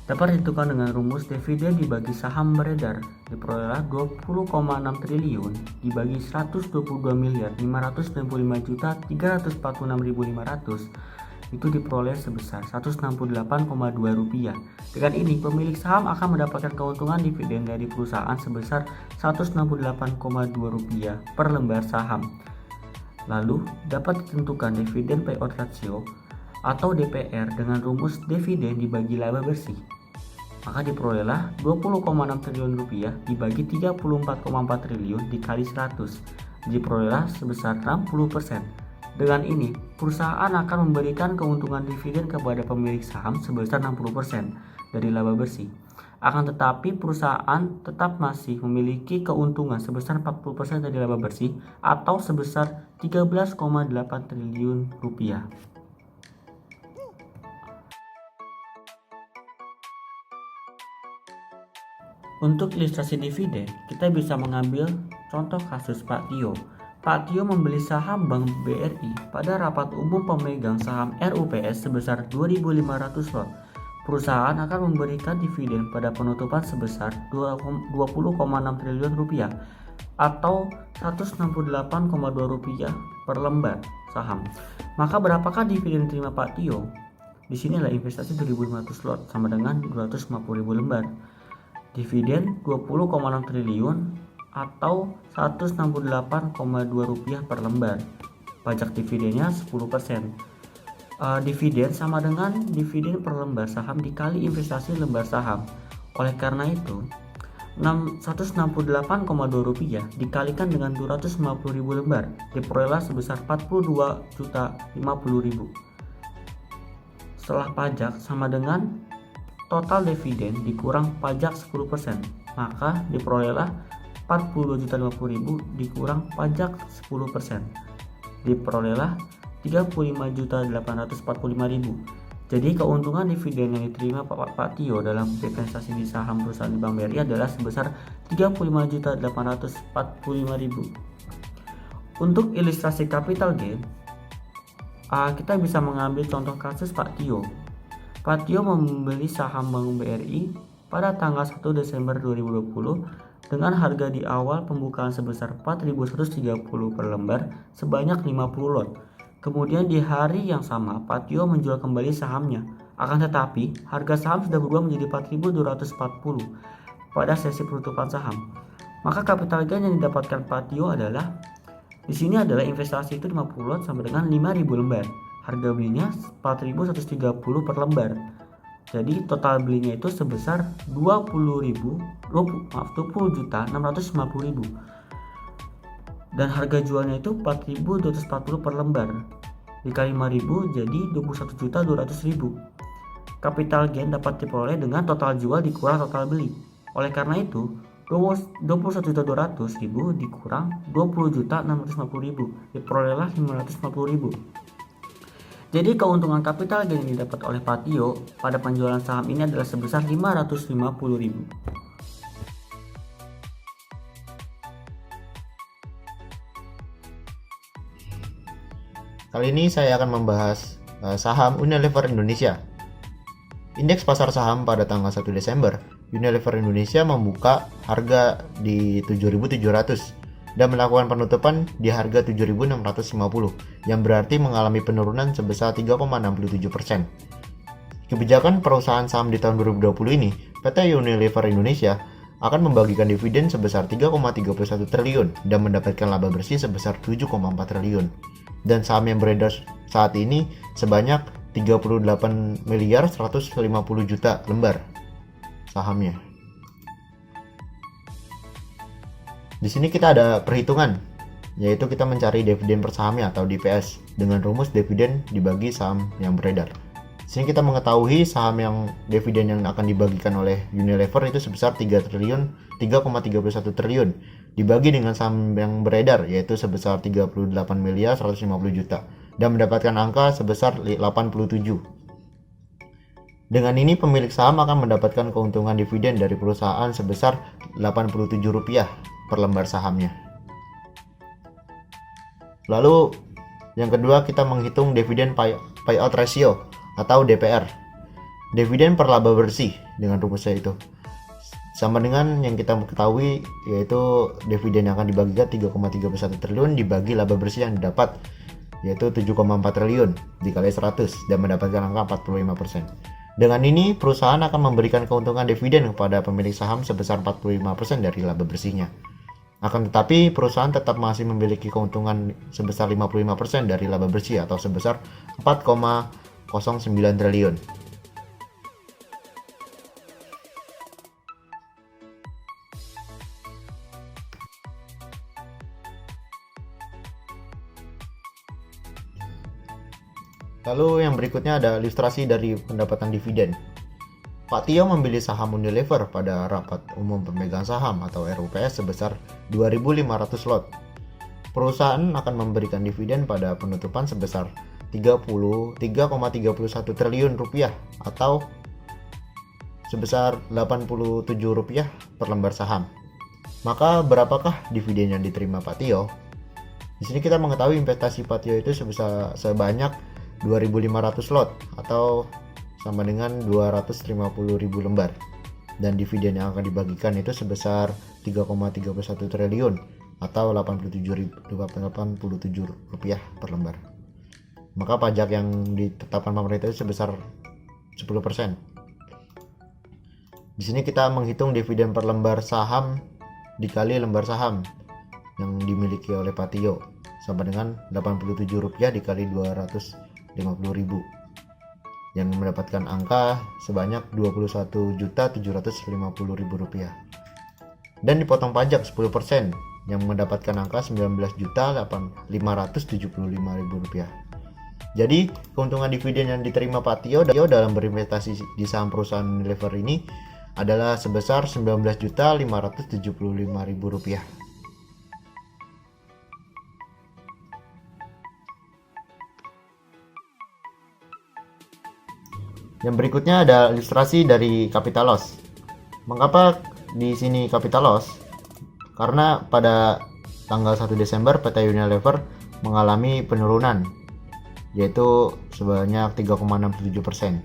dapat ditentukan dengan rumus dividen dibagi saham beredar, diperolehlah 20,6 triliun dibagi 122.595.346.500 itu diperoleh sebesar 168,2 rupiah. Dengan ini pemilik saham akan mendapatkan keuntungan dividen dari perusahaan sebesar 168,2 rupiah per lembar saham. Lalu dapat ditentukan dividen payout ratio atau DPR dengan rumus dividen dibagi laba bersih. Maka diperolehlah 20,6 triliun rupiah dibagi 34,4 triliun dikali 100, diperolehlah sebesar 60%. Dengan ini, perusahaan akan memberikan keuntungan dividen kepada pemilik saham sebesar 60% dari laba bersih. Akan tetapi perusahaan tetap masih memiliki keuntungan sebesar 40% dari laba bersih atau sebesar 13,8 triliun rupiah. Untuk ilustrasi dividen, kita bisa mengambil contoh kasus Pak Tio. Pak Tio membeli saham Bank BRI pada rapat umum pemegang saham RUPS sebesar 2.500 lot. Perusahaan akan memberikan dividen pada penutupan sebesar 20,6 triliun rupiah atau 168,2 rupiah per lembar saham. Maka berapakah dividen diterima Pak Tio? Di sini adalah investasi 2.500 lot sama dengan 250.000 lembar. Dividen 20,6 triliun atau 168,2 rupiah per lembar. Pajak dividennya 10%. Dividen sama dengan dividen per lembar saham dikali investasi lembar saham. Oleh karena itu 168,2 rupiah dikalikan dengan 250.000 lembar diperoleh sebesar 42.050.000. Setelah pajak sama dengan total dividen dikurang pajak 10%, maka diperolehlah 42.050.000 dikurang pajak 10%, diperolehlah 35.845.000. Jadi keuntungan dividen yang diterima Pak Tio dalam investasi di saham perusahaan di Bank BRI adalah sebesar 35.845.000. Untuk ilustrasi capital gain, kita bisa mengambil contoh kasus Pak Tio. Pak Tio membeli saham Bank BRI pada tanggal 1 Desember 2020 dengan harga di awal pembukaan sebesar 4.130 per lembar sebanyak 50 lot. Kemudian di hari yang sama Pak Tio menjual kembali sahamnya. Akan tetapi harga saham sudah berubah menjadi 4.240 pada sesi penutupan saham. Maka capital gain yang didapatkan Pak Tio adalah di sini adalah investasi itu 50 lot sama dengan 5.000 lembar. Harga belinya 4.130 per lembar. Jadi total belinya itu sebesar 20.650.000 dan harga jualnya itu 4.240 per lembar. Dikali 5.000 jadi 21.200.000. Capital gain dapat diperoleh dengan total jual dikurang total beli. Oleh karena itu 21.200.000 dikurang 20.650.000 diperolehlah 550.000. Jadi keuntungan capital gain yang didapat oleh Pak Tio pada penjualan saham ini adalah sebesar 550.000. Kali ini saya akan membahas saham Unilever Indonesia. Indeks pasar saham pada tanggal 1 Desember, Unilever Indonesia membuka harga di 7.700 dan melakukan penutupan di harga 7.650 yang berarti mengalami penurunan sebesar 3,67%. Kebijakan perusahaan saham di tahun 2020 ini, PT Unilever Indonesia akan membagikan dividen sebesar 3,31 triliun dan mendapatkan laba bersih sebesar 7,4 triliun. Dan saham yang beredar saat ini sebanyak 38 miliar 150 juta lembar sahamnya. Di sini kita ada perhitungan, yaitu kita mencari dividen per sahamnya atau DPS dengan rumus dividen dibagi saham yang beredar. Di sini kita mengetahui saham yang dividen yang akan dibagikan oleh Unilever itu sebesar 3,31 triliun dibagi dengan saham yang beredar yaitu sebesar 38 miliar 150 juta dan mendapatkan angka sebesar 87. Dengan ini pemilik saham akan mendapatkan keuntungan dividen dari perusahaan sebesar Rp87 per lembar sahamnya. Lalu yang kedua kita menghitung dividen payout ratio atau DPR. Dividen per laba bersih dengan rumusnya itu sama dengan yang kita ketahui yaitu dividen yang akan dibagikan 3,31 triliun dibagi laba bersih yang didapat yaitu 7,4 triliun dikali 100 dan mendapatkan angka 45%. Dengan ini perusahaan akan memberikan keuntungan dividen kepada pemilik saham sebesar 45% dari laba bersihnya. Akan tetapi perusahaan tetap masih memiliki keuntungan sebesar 55% dari laba bersih atau sebesar 4,09 triliun. Lalu yang berikutnya ada ilustrasi dari pendapatan dividen. Pak Tio membeli saham Unilever pada rapat umum pemegang saham atau RUPS sebesar 2.500 lot. Perusahaan akan memberikan dividen pada penutupan sebesar 33,31 triliun rupiah atau sebesar Rp87 per lembar saham. Maka berapakah dividen yang diterima Pak Tio? Di sini kita mengetahui investasi Pak Tio itu sebanyak 2.500 lot atau sama dengan 250.000 lembar dan dividen yang akan dibagikan itu sebesar 3,31 triliun atau Rp87 per lembar. Maka pajak yang ditetapkan pemerintah itu sebesar 10%. Di sini kita menghitung dividen per lembar saham dikali lembar saham yang dimiliki oleh Pak Tio sama dengan Rp87 dikali 250.000 yang mendapatkan angka sebanyak Rp21.750.000 dan dipotong pajak 10% yang mendapatkan angka Rp19.575.000. Jadi keuntungan dividen yang diterima Pak Tio dalam berinvestasi di saham perusahaan Unilever ini adalah sebesar Rp19.575.000. Yang berikutnya ada ilustrasi dari capital loss. Mengapa di sini capital loss? Karena pada tanggal 1 Desember PT Unilever mengalami penurunan yaitu sebanyak 3,67%.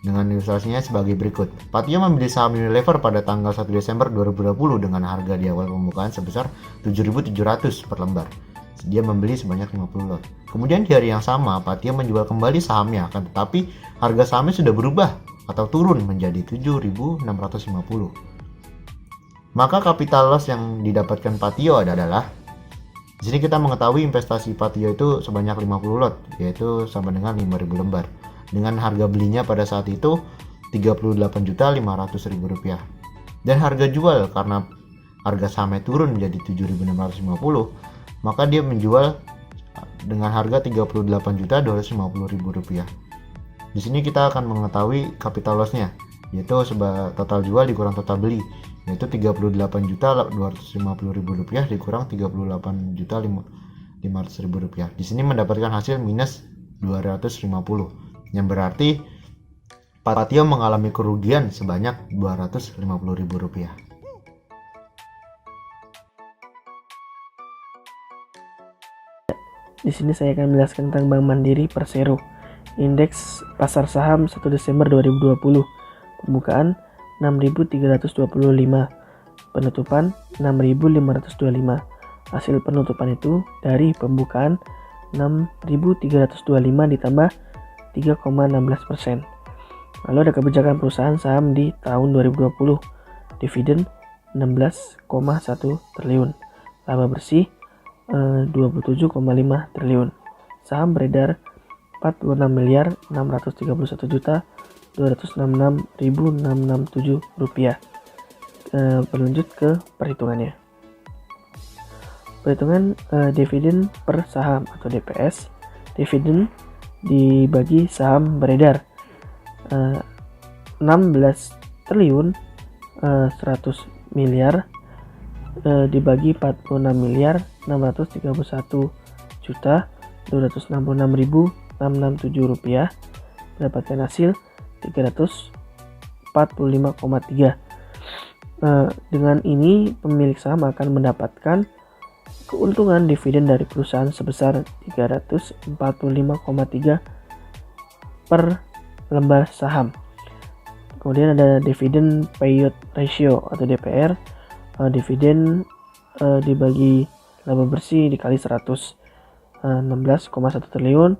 Dengan ilustrasinya sebagai berikut. Pak Tio membeli saham Unilever pada tanggal 1 Desember 2020 dengan harga di awal pembukaan sebesar 7.700 per lembar. Dia membeli sebanyak 50 lot. Kemudian di hari yang sama, Pak Tio menjual kembali sahamnya, akan tetapi harga sahamnya sudah berubah atau turun menjadi 7.650. Maka capital loss yang didapatkan Pak Tio adalah di sini kita mengetahui investasi Pak Tio itu sebanyak 50 lot, yaitu sama dengan 5.000 lembar. Dengan harga belinya pada saat itu Rp38.500.000. Dan harga jual karena harga sahamnya turun menjadi 7.650. Maka dia menjual dengan harga Rp38.250.000. Di sini kita akan mengetahui capital loss-nya, yaitu total jual dikurang total beli, yaitu Rp38.250.000 dikurang Rp38.500.000. Di sini mendapatkan hasil minus 250, yang berarti Pak Tio mengalami kerugian sebanyak Rp250.000. Di sini saya akan menjelaskan tentang Bank Mandiri Persero. Indeks pasar saham 1 Desember 2020. Pembukaan 6.325. Penutupan 6.525. Hasil penutupan itu dari pembukaan 6.325 ditambah 3,16%. Lalu ada kebijakan perusahaan saham di tahun 2020. Dividen 16,1 triliun. Laba bersih 27,5 triliun. Saham beredar 46.631.266.667 rupiah. Berlanjut ke perhitungannya. Perhitungan dividen per saham atau DPS. Dividen dibagi saham beredar 16 triliun 100 miliar dibagi 46 miliar 631 juta 266.667 rupiah, mendapatkan hasil 345,3. Dengan ini pemilik saham akan mendapatkan keuntungan dividen dari perusahaan sebesar 345,3 per lembar saham. Kemudian ada dividen payout ratio atau DPR. Dividen dibagi laba bersih dikali 100, 16,1 triliun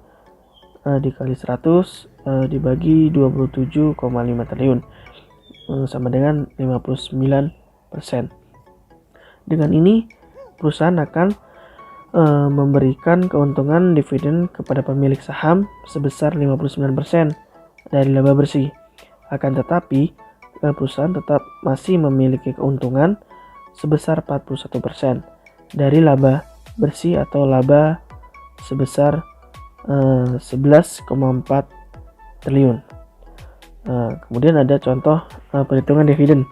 dikali 100 dibagi 27,5 triliun sama dengan 59%. Dengan ini perusahaan akan memberikan keuntungan dividen kepada pemilik saham sebesar 59% dari laba bersih. Akan tetapi perusahaan tetap masih memiliki keuntungan sebesar 41% dari laba bersih atau laba sebesar 11,4 triliun. Kemudian ada contoh perhitungan dividen.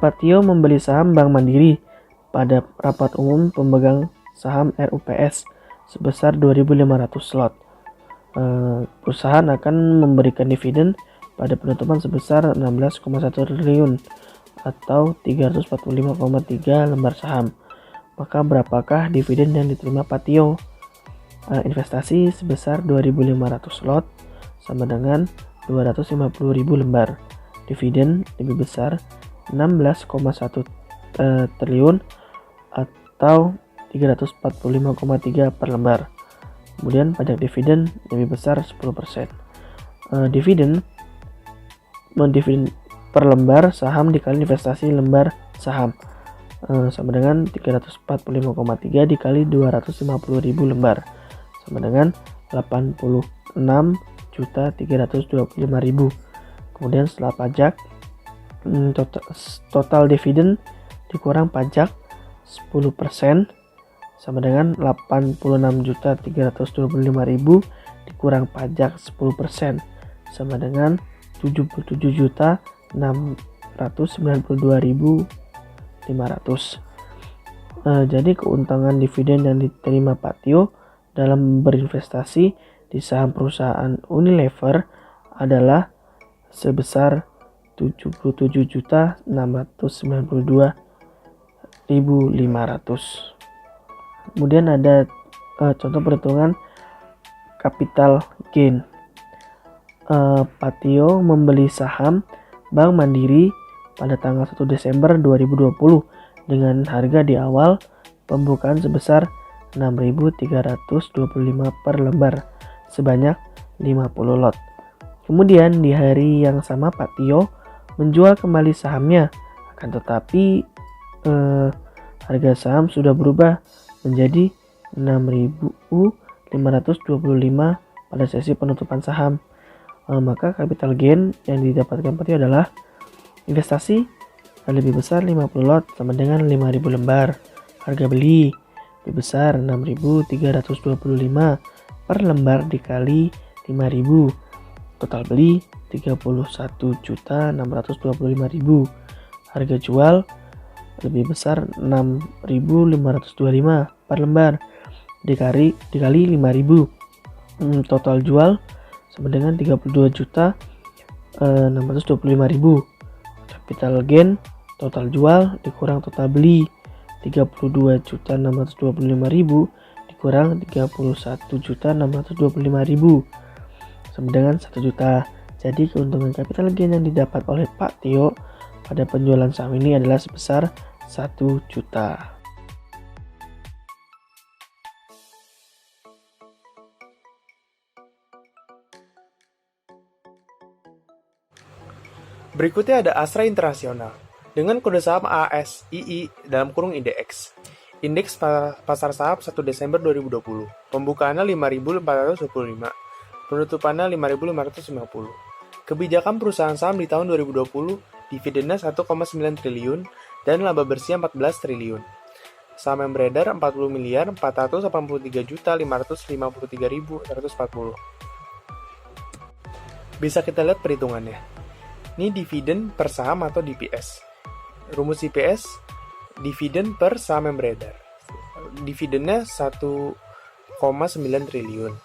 Patio membeli saham Bank Mandiri pada rapat umum pemegang saham RUPS sebesar 2.500 slot. Perusahaan akan memberikan dividen pada penutupan sebesar 16,1 triliun atau 345,3 lembar saham. Maka berapakah dividen yang diterima Patio? Investasi sebesar 2.500 slot sama dengan 250.000 lembar. Dividen lebih besar 16,1 triliun atau 345,3 per lembar. Kemudian pajak dividen lebih besar 10%. Dividen per lembar saham dikali investasi lembar saham sama dengan 345,3 dikali 250.000 lembar sama dengan 86.325.000. Kemudian setelah pajak total dividen dikurang pajak 10% sama dengan 86.325.000 dikurang pajak 10% sama dengan 77.692.500. Jadi keuntungan dividen yang diterima Patio dalam berinvestasi di saham perusahaan Unilever adalah sebesar 77.692.500. Kemudian ada contoh perhitungan capital gain. Patio membeli saham Bank Mandiri pada tanggal 1 Desember 2020 dengan harga di awal pembukaan sebesar 6.325 per lembar sebanyak 50 lot. Kemudian di hari yang sama Patio menjual kembali sahamnya, akan tetapi harga saham sudah berubah menjadi 6.525 pada sesi penutupan saham. Maka capital gain yang didapatkan Patio adalah investasi lebih besar 50 lot sama dengan 5.000 lembar. Harga beli lebih besar 6.325 per lembar dikali 5.000. Total beli 31.625.000. Harga jual lebih besar 6.525 per lembar dikali 5.000. Total jual sama dengan 32.625.000. Capital gain total jual dikurang total beli 32.625.000 dikurang 31.625.000 sama dengan 1 juta. Jadi keuntungan capital gain yang didapat oleh Pak Tio pada penjualan saham ini adalah sebesar 1 juta. Berikutnya ada Astra Internasional dengan kode saham ASII dalam kurung IDX. Indeks pasar saham 1 Desember 2020. Pembukaannya 5.425. Penutupannya 5.550. Kebijakan perusahaan saham di tahun 2020, dividennya 1,9 triliun dan laba bersih 14 triliun. Saham yang beredar 40 miliar 483 juta 553.140. Bisa kita lihat perhitungannya. Ini dividen per saham atau DPS. Rumus DPS, dividen per saham yang beredar. Dividennya 1,9 triliun.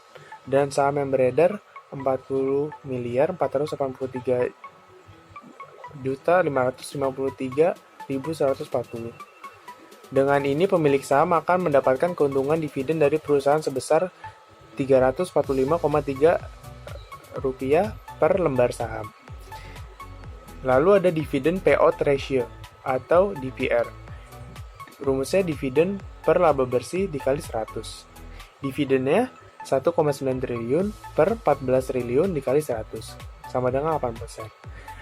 Dan saham yang beredar 40 miliar 483 juta 553.140. Dengan ini pemilik saham akan mendapatkan keuntungan dividen dari perusahaan sebesar Rp345,3 per lembar saham. Lalu ada dividen payout ratio atau DPR. Rumusnya dividen per laba bersih dikali 100. Dividennya 1,9 triliun per 14 triliun dikali 100, sama dengan 8%.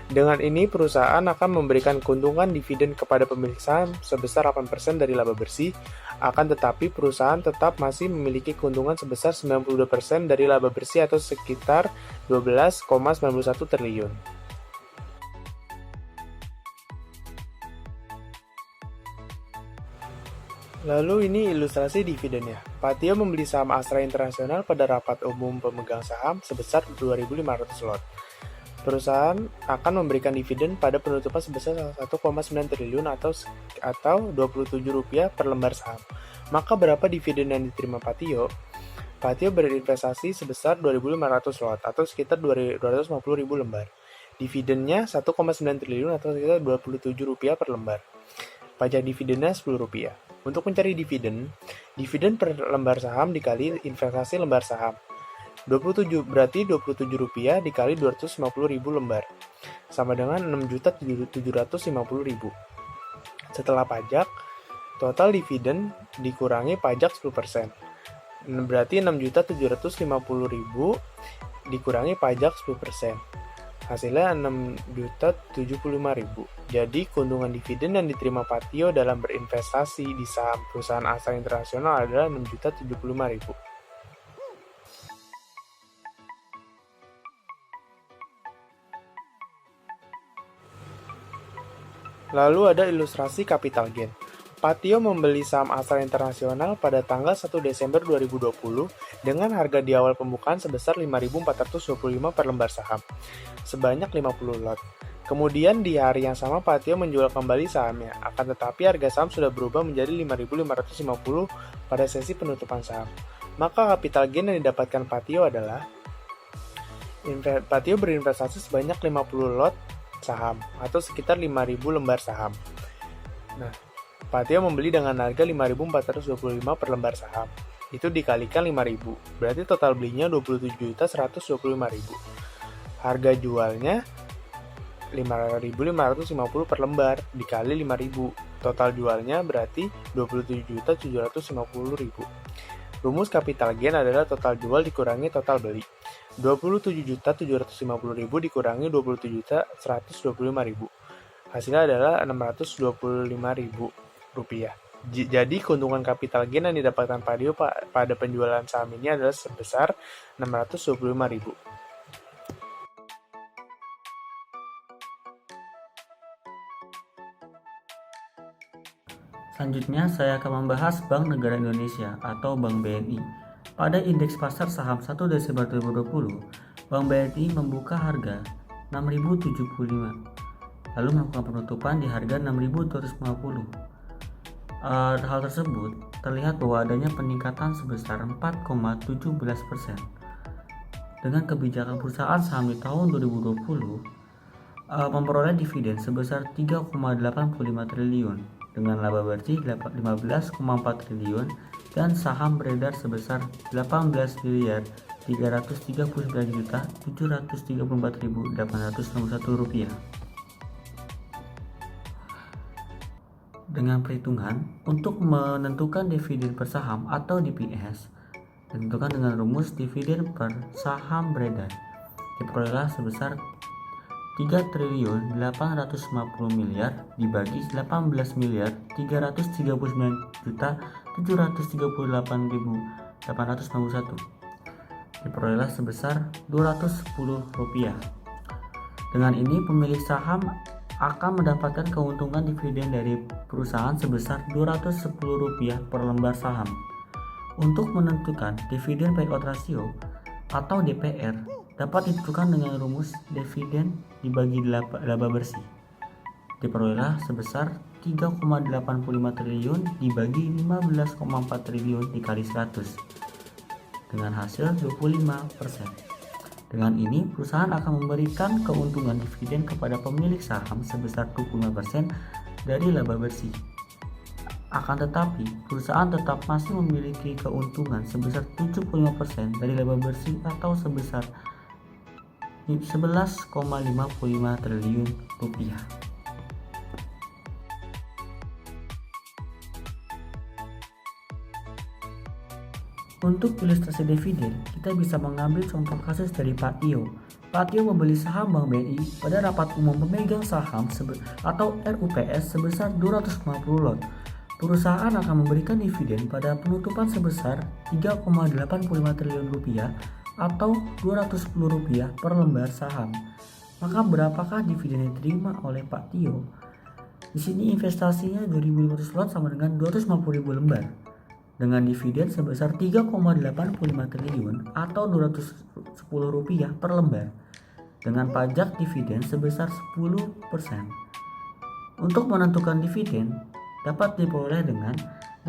Dengan ini, perusahaan akan memberikan keuntungan dividen kepada pemilik saham sebesar 8% dari laba bersih, akan tetapi perusahaan tetap masih memiliki keuntungan sebesar 92% dari laba bersih atau sekitar 12,91 triliun. Lalu ini ilustrasi dividennya. Patio membeli saham Astra Internasional pada rapat umum pemegang saham sebesar 2.500 lot. Perusahaan akan memberikan dividen pada penutupan sebesar 1,9 triliun atau Rp27 per lembar saham. Maka berapa dividen yang diterima Patio? Patio berinvestasi sebesar 2.500 lot atau sekitar 250.000 lembar. Dividennya 1,9 triliun atau sekitar Rp27 per lembar. Pajak dividennya Rp10. Untuk mencari dividen per lembar saham dikali investasi lembar saham. 27 berarti Rp27 dikali 250.000 lembar, sama dengan 6.750.000. Setelah pajak, total dividen dikurangi pajak 10%. Berarti 6.750.000 dikurangi pajak 10%. Hasilnya 6.075.000. Jadi keuntungan dividen yang diterima Patio dalam berinvestasi di saham perusahaan Astra Internasional adalah 6.075.000. Lalu ada ilustrasi capital gain. Patio membeli saham Astra Internasional pada tanggal 1 Desember 2020 dengan harga di awal pembukaan sebesar 5.425 per lembar saham, sebanyak 50 lot. Kemudian di hari yang sama Patio menjual kembali sahamnya, akan tetapi harga saham sudah berubah menjadi 5.550 pada sesi penutupan saham. Maka capital gain yang didapatkan Patio adalah Patio berinvestasi sebanyak 50 lot saham atau sekitar 5.000 lembar saham. Nah, Patio membeli dengan harga 5.425 per lembar saham. Itu dikalikan 5.000, berarti total belinya 27.125.000. Harga jualnya 5.550 per lembar dikali 5.000. Total jualnya berarti 27.750.000. Rumus capital gain adalah total jual dikurangi total beli. 27.750.000 dikurangi 27.125.000. Hasilnya adalah 625.000 rupiah. Jadi keuntungan capital gain yang didapatkan Patio pada penjualan saham ini adalah sebesar 625.000. Selanjutnya saya akan membahas Bank Negara Indonesia atau Bank BNI. Pada indeks pasar saham 1 Desember 2020, Bank BNI membuka harga 6.075, lalu melakukan penutupan di harga 6.250. Hal tersebut terlihat bahwa adanya peningkatan sebesar 4,17%. Dengan kebijakan perusahaan saham di tahun 2020 memperoleh dividen sebesar 3,85 triliun dengan laba bersih 15,4 triliun dan saham beredar sebesar 18.339.734.861 rupiah. Dengan perhitungan untuk menentukan dividen per saham atau DPS ditentukan dengan rumus dividen per saham beredar diperoleh sebesar 3.850 miliar dibagi 18.339.738.891 diperoleh sebesar Rp210. Dengan ini pemilik saham akan mendapatkan keuntungan dividen dari perusahaan sebesar Rp210 per lembar saham. Untuk menentukan dividen payout ratio atau DPR dapat ditentukan dengan rumus dividen dibagi laba bersih. Diperolehlah sebesar 3,85 triliun dibagi 15,4 triliun dikali 100 dengan hasil 25%. Dengan ini, perusahaan akan memberikan keuntungan dividen kepada pemilik saham sebesar 25% dari laba bersih. Akan tetapi, perusahaan tetap masih memiliki keuntungan sebesar 75% dari laba bersih atau sebesar 11,55 triliun rupiah. Untuk ilustrasi dividen, kita bisa mengambil contoh kasus dari Pak Tio. Pak Tio membeli saham Bank BNI pada rapat umum pemegang saham atau RUPS sebesar 250 lot. Perusahaan akan memberikan dividen pada penutupan sebesar 3,85 triliun rupiah atau Rp210 per lembar saham. Maka berapakah dividen yang diterima oleh Pak Tio? Di sini investasinya 2.500 lot sama dengan 250.000 lembar. Dengan dividen sebesar 3,85 triliun atau Rp210 per lembar dengan pajak dividen sebesar 10%. Untuk menentukan dividen dapat diperoleh dengan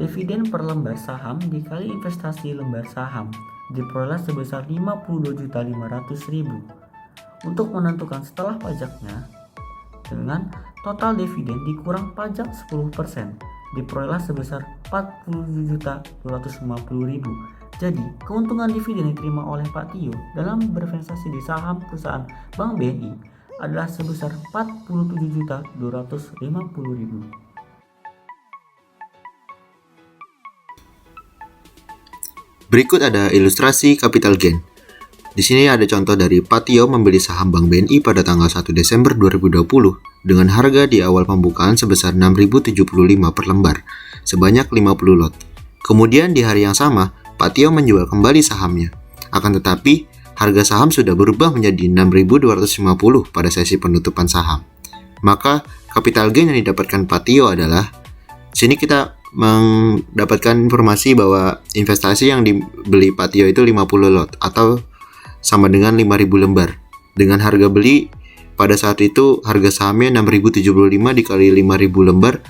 dividen per lembar saham dikali investasi lembar saham diperoleh sebesar 52.500.000. Untuk menentukan setelah pajaknya dengan total dividen dikurang pajak 10%. Diperoleh sebesar 47.250.000. Jadi, keuntungan dividen yang diterima oleh Pak Tio dalam berinvestasi di saham perusahaan Bank BNI adalah sebesar 47.250.000. Berikut ada ilustrasi capital gain. Di sini ada contoh dari Pak Tio membeli saham Bank BNI pada tanggal 1 Desember 2020 dengan harga di awal pembukaan sebesar 6.075 per lembar, sebanyak 50 lot. Kemudian di hari yang sama, Pak Tio menjual kembali sahamnya. Akan tetapi, harga saham sudah berubah menjadi 6.250 pada sesi penutupan saham. Maka, capital gain yang didapatkan Pak Tio adalah, sini kita mendapatkan informasi bahwa investasi yang dibeli Pak Tio itu 50 lot atau sama dengan 5.000 lembar. Dengan harga beli pada saat itu harga sahamnya 6.075 dikali 5.000 lembar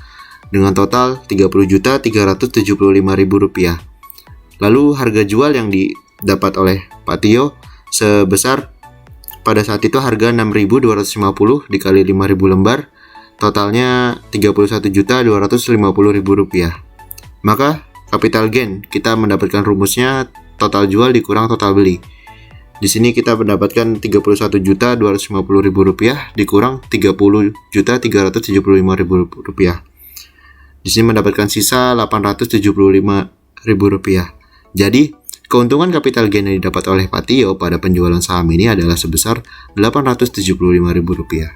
dengan total 30.375.000 rupiah. Lalu harga jual yang didapat oleh Pak Tio sebesar pada saat itu harga 6.250 dikali 5.000 lembar totalnya 31.250.000 rupiah. Maka capital gain kita mendapatkan rumusnya total jual dikurang total beli. Di sini kita mendapatkan 31.250.000 rupiah dikurang 30.375.000 rupiah. Di sini mendapatkan sisa 875.000 rupiah. Jadi, keuntungan capital gain yang didapat oleh Pak Tio pada penjualan saham ini adalah sebesar 875.000 rupiah.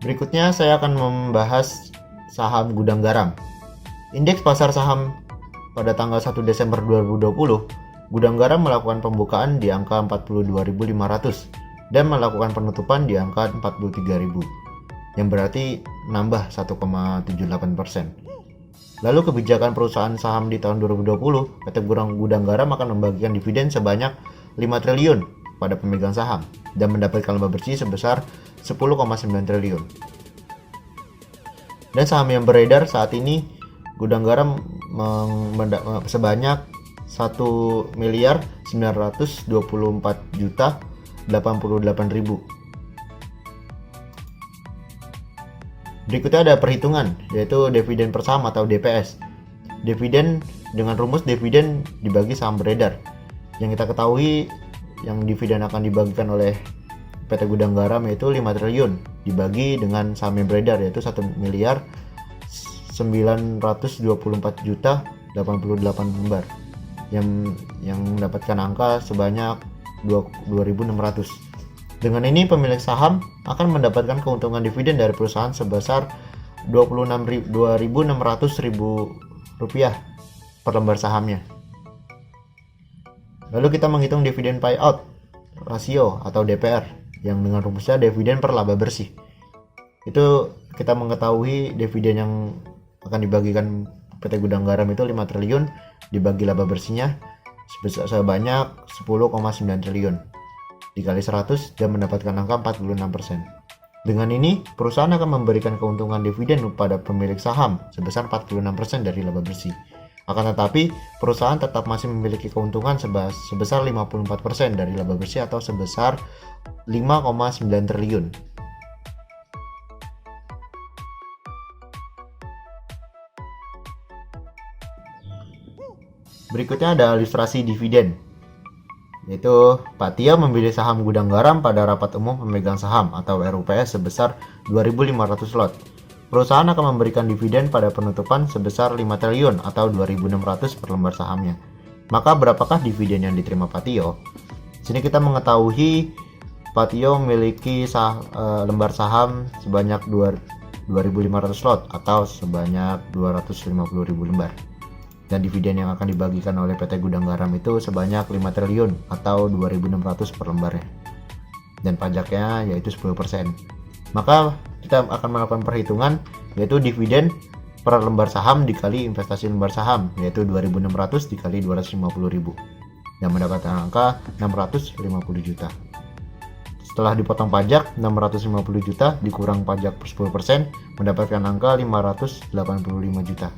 Berikutnya saya akan membahas saham Gudang Garam. Indeks pasar saham pada tanggal 1 Desember 2020, Gudang Garam melakukan pembukaan di angka 42.500 dan melakukan penutupan di angka 43.000, yang berarti nambah 1,78%. Lalu kebijakan perusahaan saham di tahun 2020, PT Gudang Garam akan membagikan dividen sebanyak 5 triliun pada pemegang saham dan mendapatkan laba bersih sebesar 10,9 triliun. Dan saham yang beredar saat ini Gudang Garam sebanyak 1.924.088.000. Berikutnya ada perhitungan, yaitu dividen per saham atau DPS. Dividen dengan rumus dividen dibagi saham beredar. Yang kita ketahui yang dividen akan dibagikan oleh PT Gudang Garam yaitu 5 triliun dibagi dengan saham yang beredar yaitu 1.924.088 lembar yang mendapatkan angka sebanyak 2.600. Dengan ini pemilik saham akan mendapatkan keuntungan dividen dari perusahaan sebesar 2.600.000 rupiah per lembar sahamnya. Lalu kita menghitung dividen payout rasio atau DPR yang dengan rumusnya dividen per laba bersih. Itu kita mengetahui dividen yang akan dibagikan PT Gudang Garam itu 5 triliun dibagi laba bersihnya sebanyak 10,9 triliun. Dikali 100 dan mendapatkan angka 46%. Dengan ini, perusahaan akan memberikan keuntungan dividen pada pemilik saham sebesar 46% dari laba bersih. Akan tetapi, perusahaan tetap masih memiliki keuntungan sebesar 54% dari laba bersih atau sebesar 5,9 triliun. Berikutnya ada ilustrasi dividen, yaitu Pak Tio memilih saham Gudang Garam pada rapat umum pemegang saham atau RUPS sebesar 2.500 lot. Perusahaan akan memberikan dividen pada penutupan sebesar 5 triliun atau 2.600 per lembar sahamnya. Maka berapakah dividen yang diterima Pak Tio? Sini kita mengetahui Pak Tio memiliki lembar saham sebanyak 2.500 lot atau sebanyak 250.000 lembar. Dan dividen yang akan dibagikan oleh PT Gudang Garam itu sebanyak 5 triliun atau 2.600 per lembarnya. Dan pajaknya yaitu 10%. Maka kita akan melakukan perhitungan yaitu dividen per lembar saham dikali investasi lembar saham yaitu 2.600 dikali 250.000 dan mendapatkan angka 650 juta. Setelah dipotong pajak 650 juta dikurang pajak 10% mendapatkan angka 585 juta.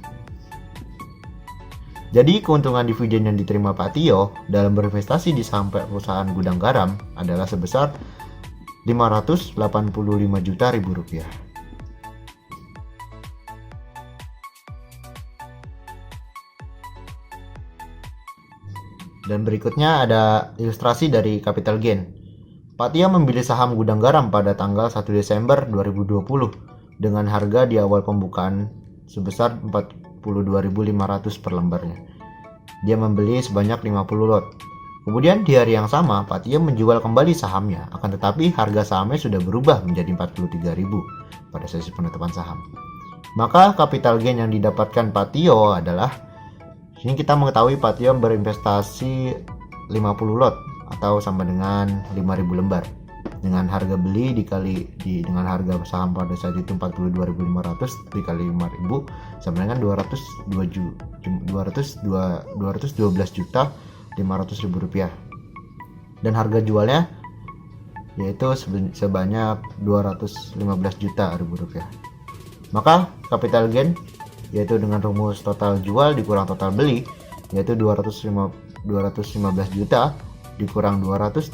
Jadi keuntungan dividen yang diterima Pak Tio dalam berinvestasi di saham perusahaan Gudang Garam adalah sebesar 585 juta ribu rupiah. Dan berikutnya ada ilustrasi dari capital gain. Pak Tio memilih saham Gudang Garam pada tanggal 1 Desember 2020 dengan harga di awal pembukaan sebesar 42.500 per lembarnya. Dia membeli sebanyak 50 lot. Kemudian di hari yang sama, Pak Tio menjual kembali sahamnya, akan tetapi harga sahamnya sudah berubah menjadi 43.000 pada sesi penutupan saham. Maka capital gain yang didapatkan Pak Tio adalah, ini kita mengetahui Pak Tio berinvestasi 50 lot atau sama dengan 5.000 lembar. Dengan harga beli dengan harga saham pada saat itu 42.500 dikali 5.000 sama dengan 212.500.000 rupiah. Dan harga jualnya yaitu sebanyak 215 juta rupiah. Maka capital gain yaitu dengan rumus total jual dikurang total beli yaitu 215 juta dikurang 212.500.000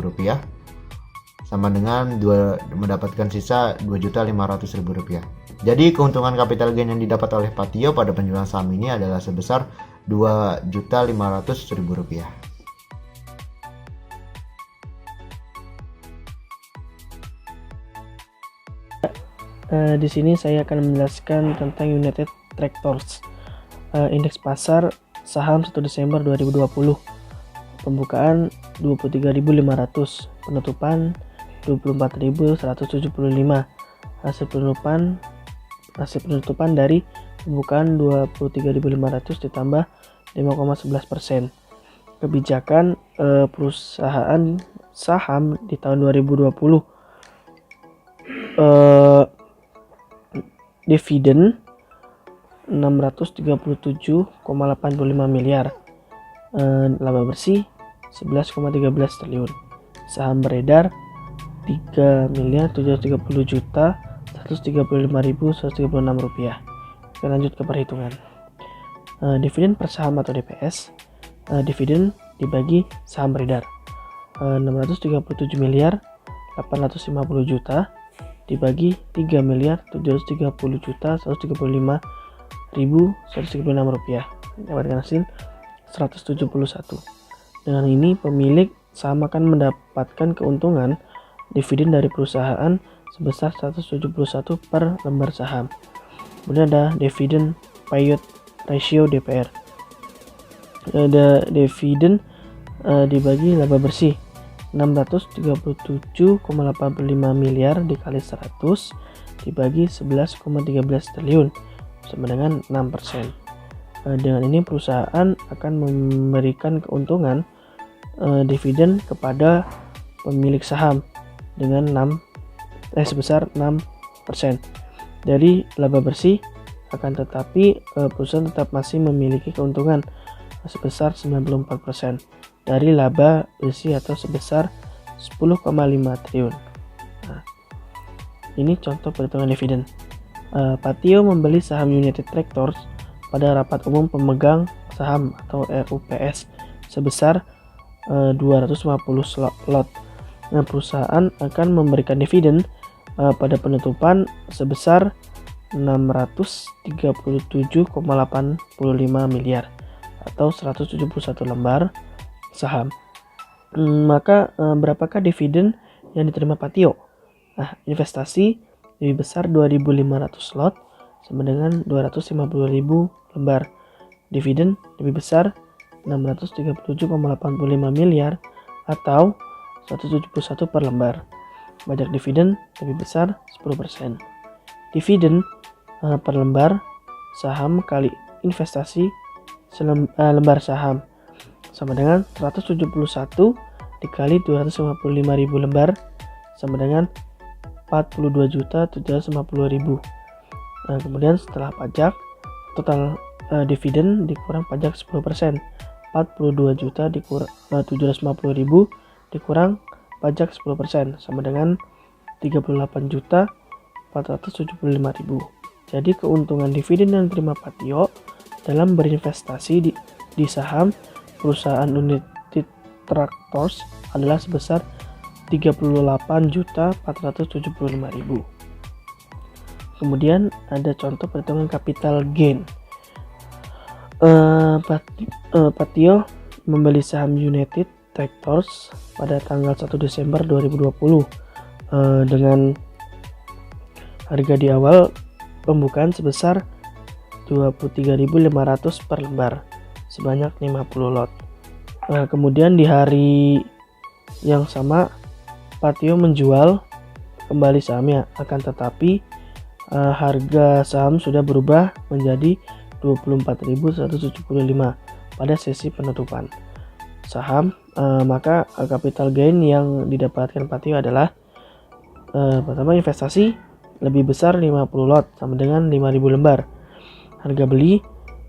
rupiah sama dengan mendapatkan sisa 2.500.000 rupiah. Jadi keuntungan capital gain yang didapat oleh Pak Tio pada penjualan saham ini adalah sebesar 2.500.000 rupiah. Di sini saya akan menjelaskan tentang United Tractors, indeks pasar saham 1 Desember 2020, pembukaan 23.500, penutupan 24.175, hasil penutupan dari pembukaan 23.500 ditambah 5,11%. Kebijakan perusahaan saham di tahun 2020, dividen 637,85 miliar, laba bersih 11,13 triliun, saham beredar 3.730.135.136 rupiah. Kita lanjut ke perhitungan. Dividen per saham atau DPS, dividen dibagi saham beredar 637 miliar 850 juta dibagi 3.730.135.136 rupiah, dapatkan hasil 171. Dengan ini pemilik saham akan mendapatkan keuntungan dividen dari perusahaan sebesar 171 per lembar saham. Kemudian ada dividen payout ratio DPR. Ada dividen dibagi laba bersih 637,85 miliar dikali 100 dibagi 11,13 triliun sama dengan 6%. Dengan ini perusahaan akan memberikan keuntungan dividen kepada pemilik saham dengan sebesar 6% dari laba bersih, akan tetapi perusahaan tetap masih memiliki keuntungan sebesar 94% dari laba bersih atau sebesar 10,5 triliun. Nah, ini contoh perhitungan dividen. Patio membeli saham United Tractors pada rapat umum pemegang saham atau RUPS sebesar 250 lot. Nah, perusahaan akan memberikan dividen pada penutupan sebesar 637,85 miliar atau 171 lembar saham. Maka berapakah dividen yang diterima Patio? Nah, investasi lebih besar 2.500 lot sama dengan 250.000 lembar. Dividen lebih besar 637,85 miliar atau 171 per lembar. Pajak dividen lebih besar 10%. Dividen per lembar saham kali investasi lembar saham sama dengan 171 dikali 255.000 lembar sama dengan 42.750.000. Nah, kemudian setelah pajak total dividen dikurang pajak 10%. 42 juta dikurang 750.000 dikurang pajak 10% sama dengan 38.475.000. Jadi keuntungan dividen yang diterima Patio dalam berinvestasi di saham perusahaan United Tractors adalah sebesar 38.475.000. Kemudian ada contoh perhitungan capital gain. Patio membeli saham United Tractors pada tanggal 1 Desember 2020 dengan harga di awal pembukaan sebesar 23.500 per lembar sebanyak 50 lot. Kemudian di hari yang sama Patio menjual kembali sahamnya, akan tetapi harga saham sudah berubah menjadi 24.175 pada sesi penutupan saham. Maka capital gain yang didapatkan Patio adalah pertama, investasi lebih besar 50 lot sama dengan 5.000 lembar. Harga beli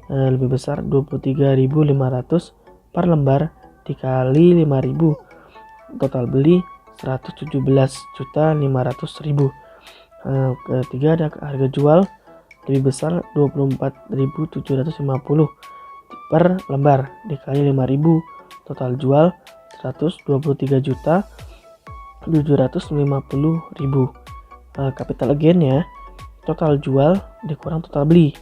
lebih besar 23.500 per lembar dikali 5.000. Total beli 117.500.000. Ketiga ada harga jual lebih besar 24.750 per lembar dikali 5.000. Total jual 123.750.000. Capital gain-nya total jual dikurang total beli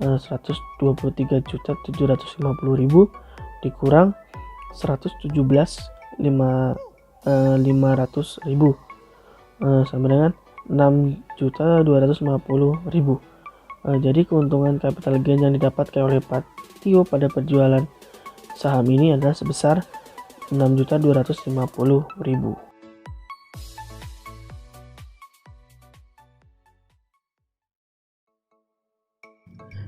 123.750.000 dikurang 117.500.000 sama dengan 6.250.000. Jadi keuntungan capital gain yang didapatkan oleh Patio pada penjualan saham ini adalah sebesar 6.250.000.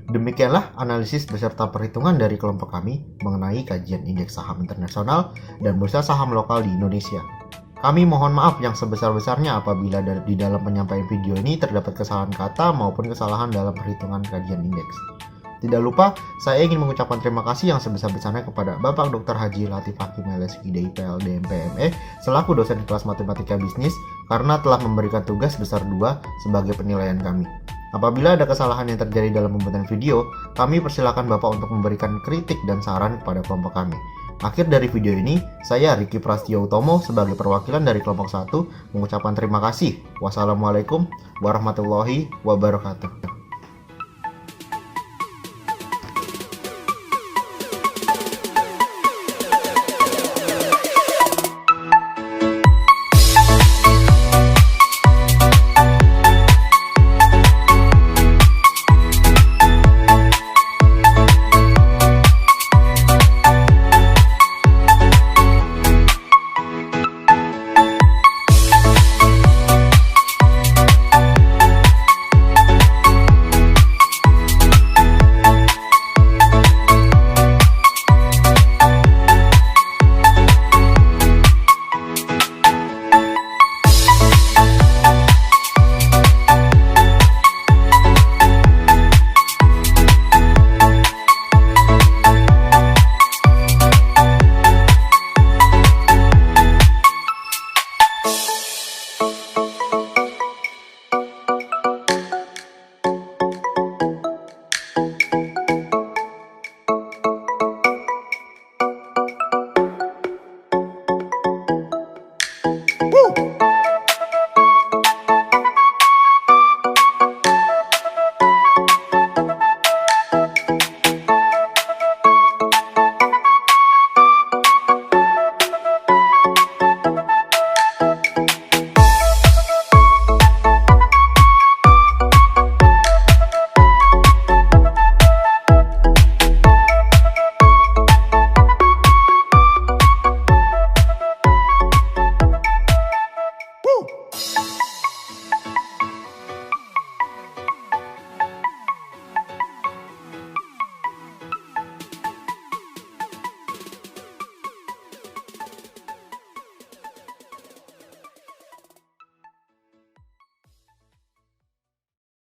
Demikianlah analisis beserta perhitungan dari kelompok kami mengenai kajian indeks saham internasional dan bursa saham lokal di Indonesia. Kami mohon maaf yang sebesar-besarnya apabila di dalam penyampaian video ini terdapat kesalahan kata maupun kesalahan dalam perhitungan kajian indeks. Tidak lupa, saya ingin mengucapkan terima kasih yang sebesar-besarnya kepada Bapak Dr. Haji Latif Hakim LSI DIPL DMPME selaku dosen kelas matematika bisnis karena telah memberikan tugas besar 2 sebagai penilaian kami. Apabila ada kesalahan yang terjadi dalam pembuatan video, kami persilakan Bapak untuk memberikan kritik dan saran kepada kelompok kami. Akhir dari video ini, saya Riki Prastio Utomo sebagai perwakilan dari kelompok 1 mengucapkan terima kasih. Wassalamualaikum warahmatullahi wabarakatuh.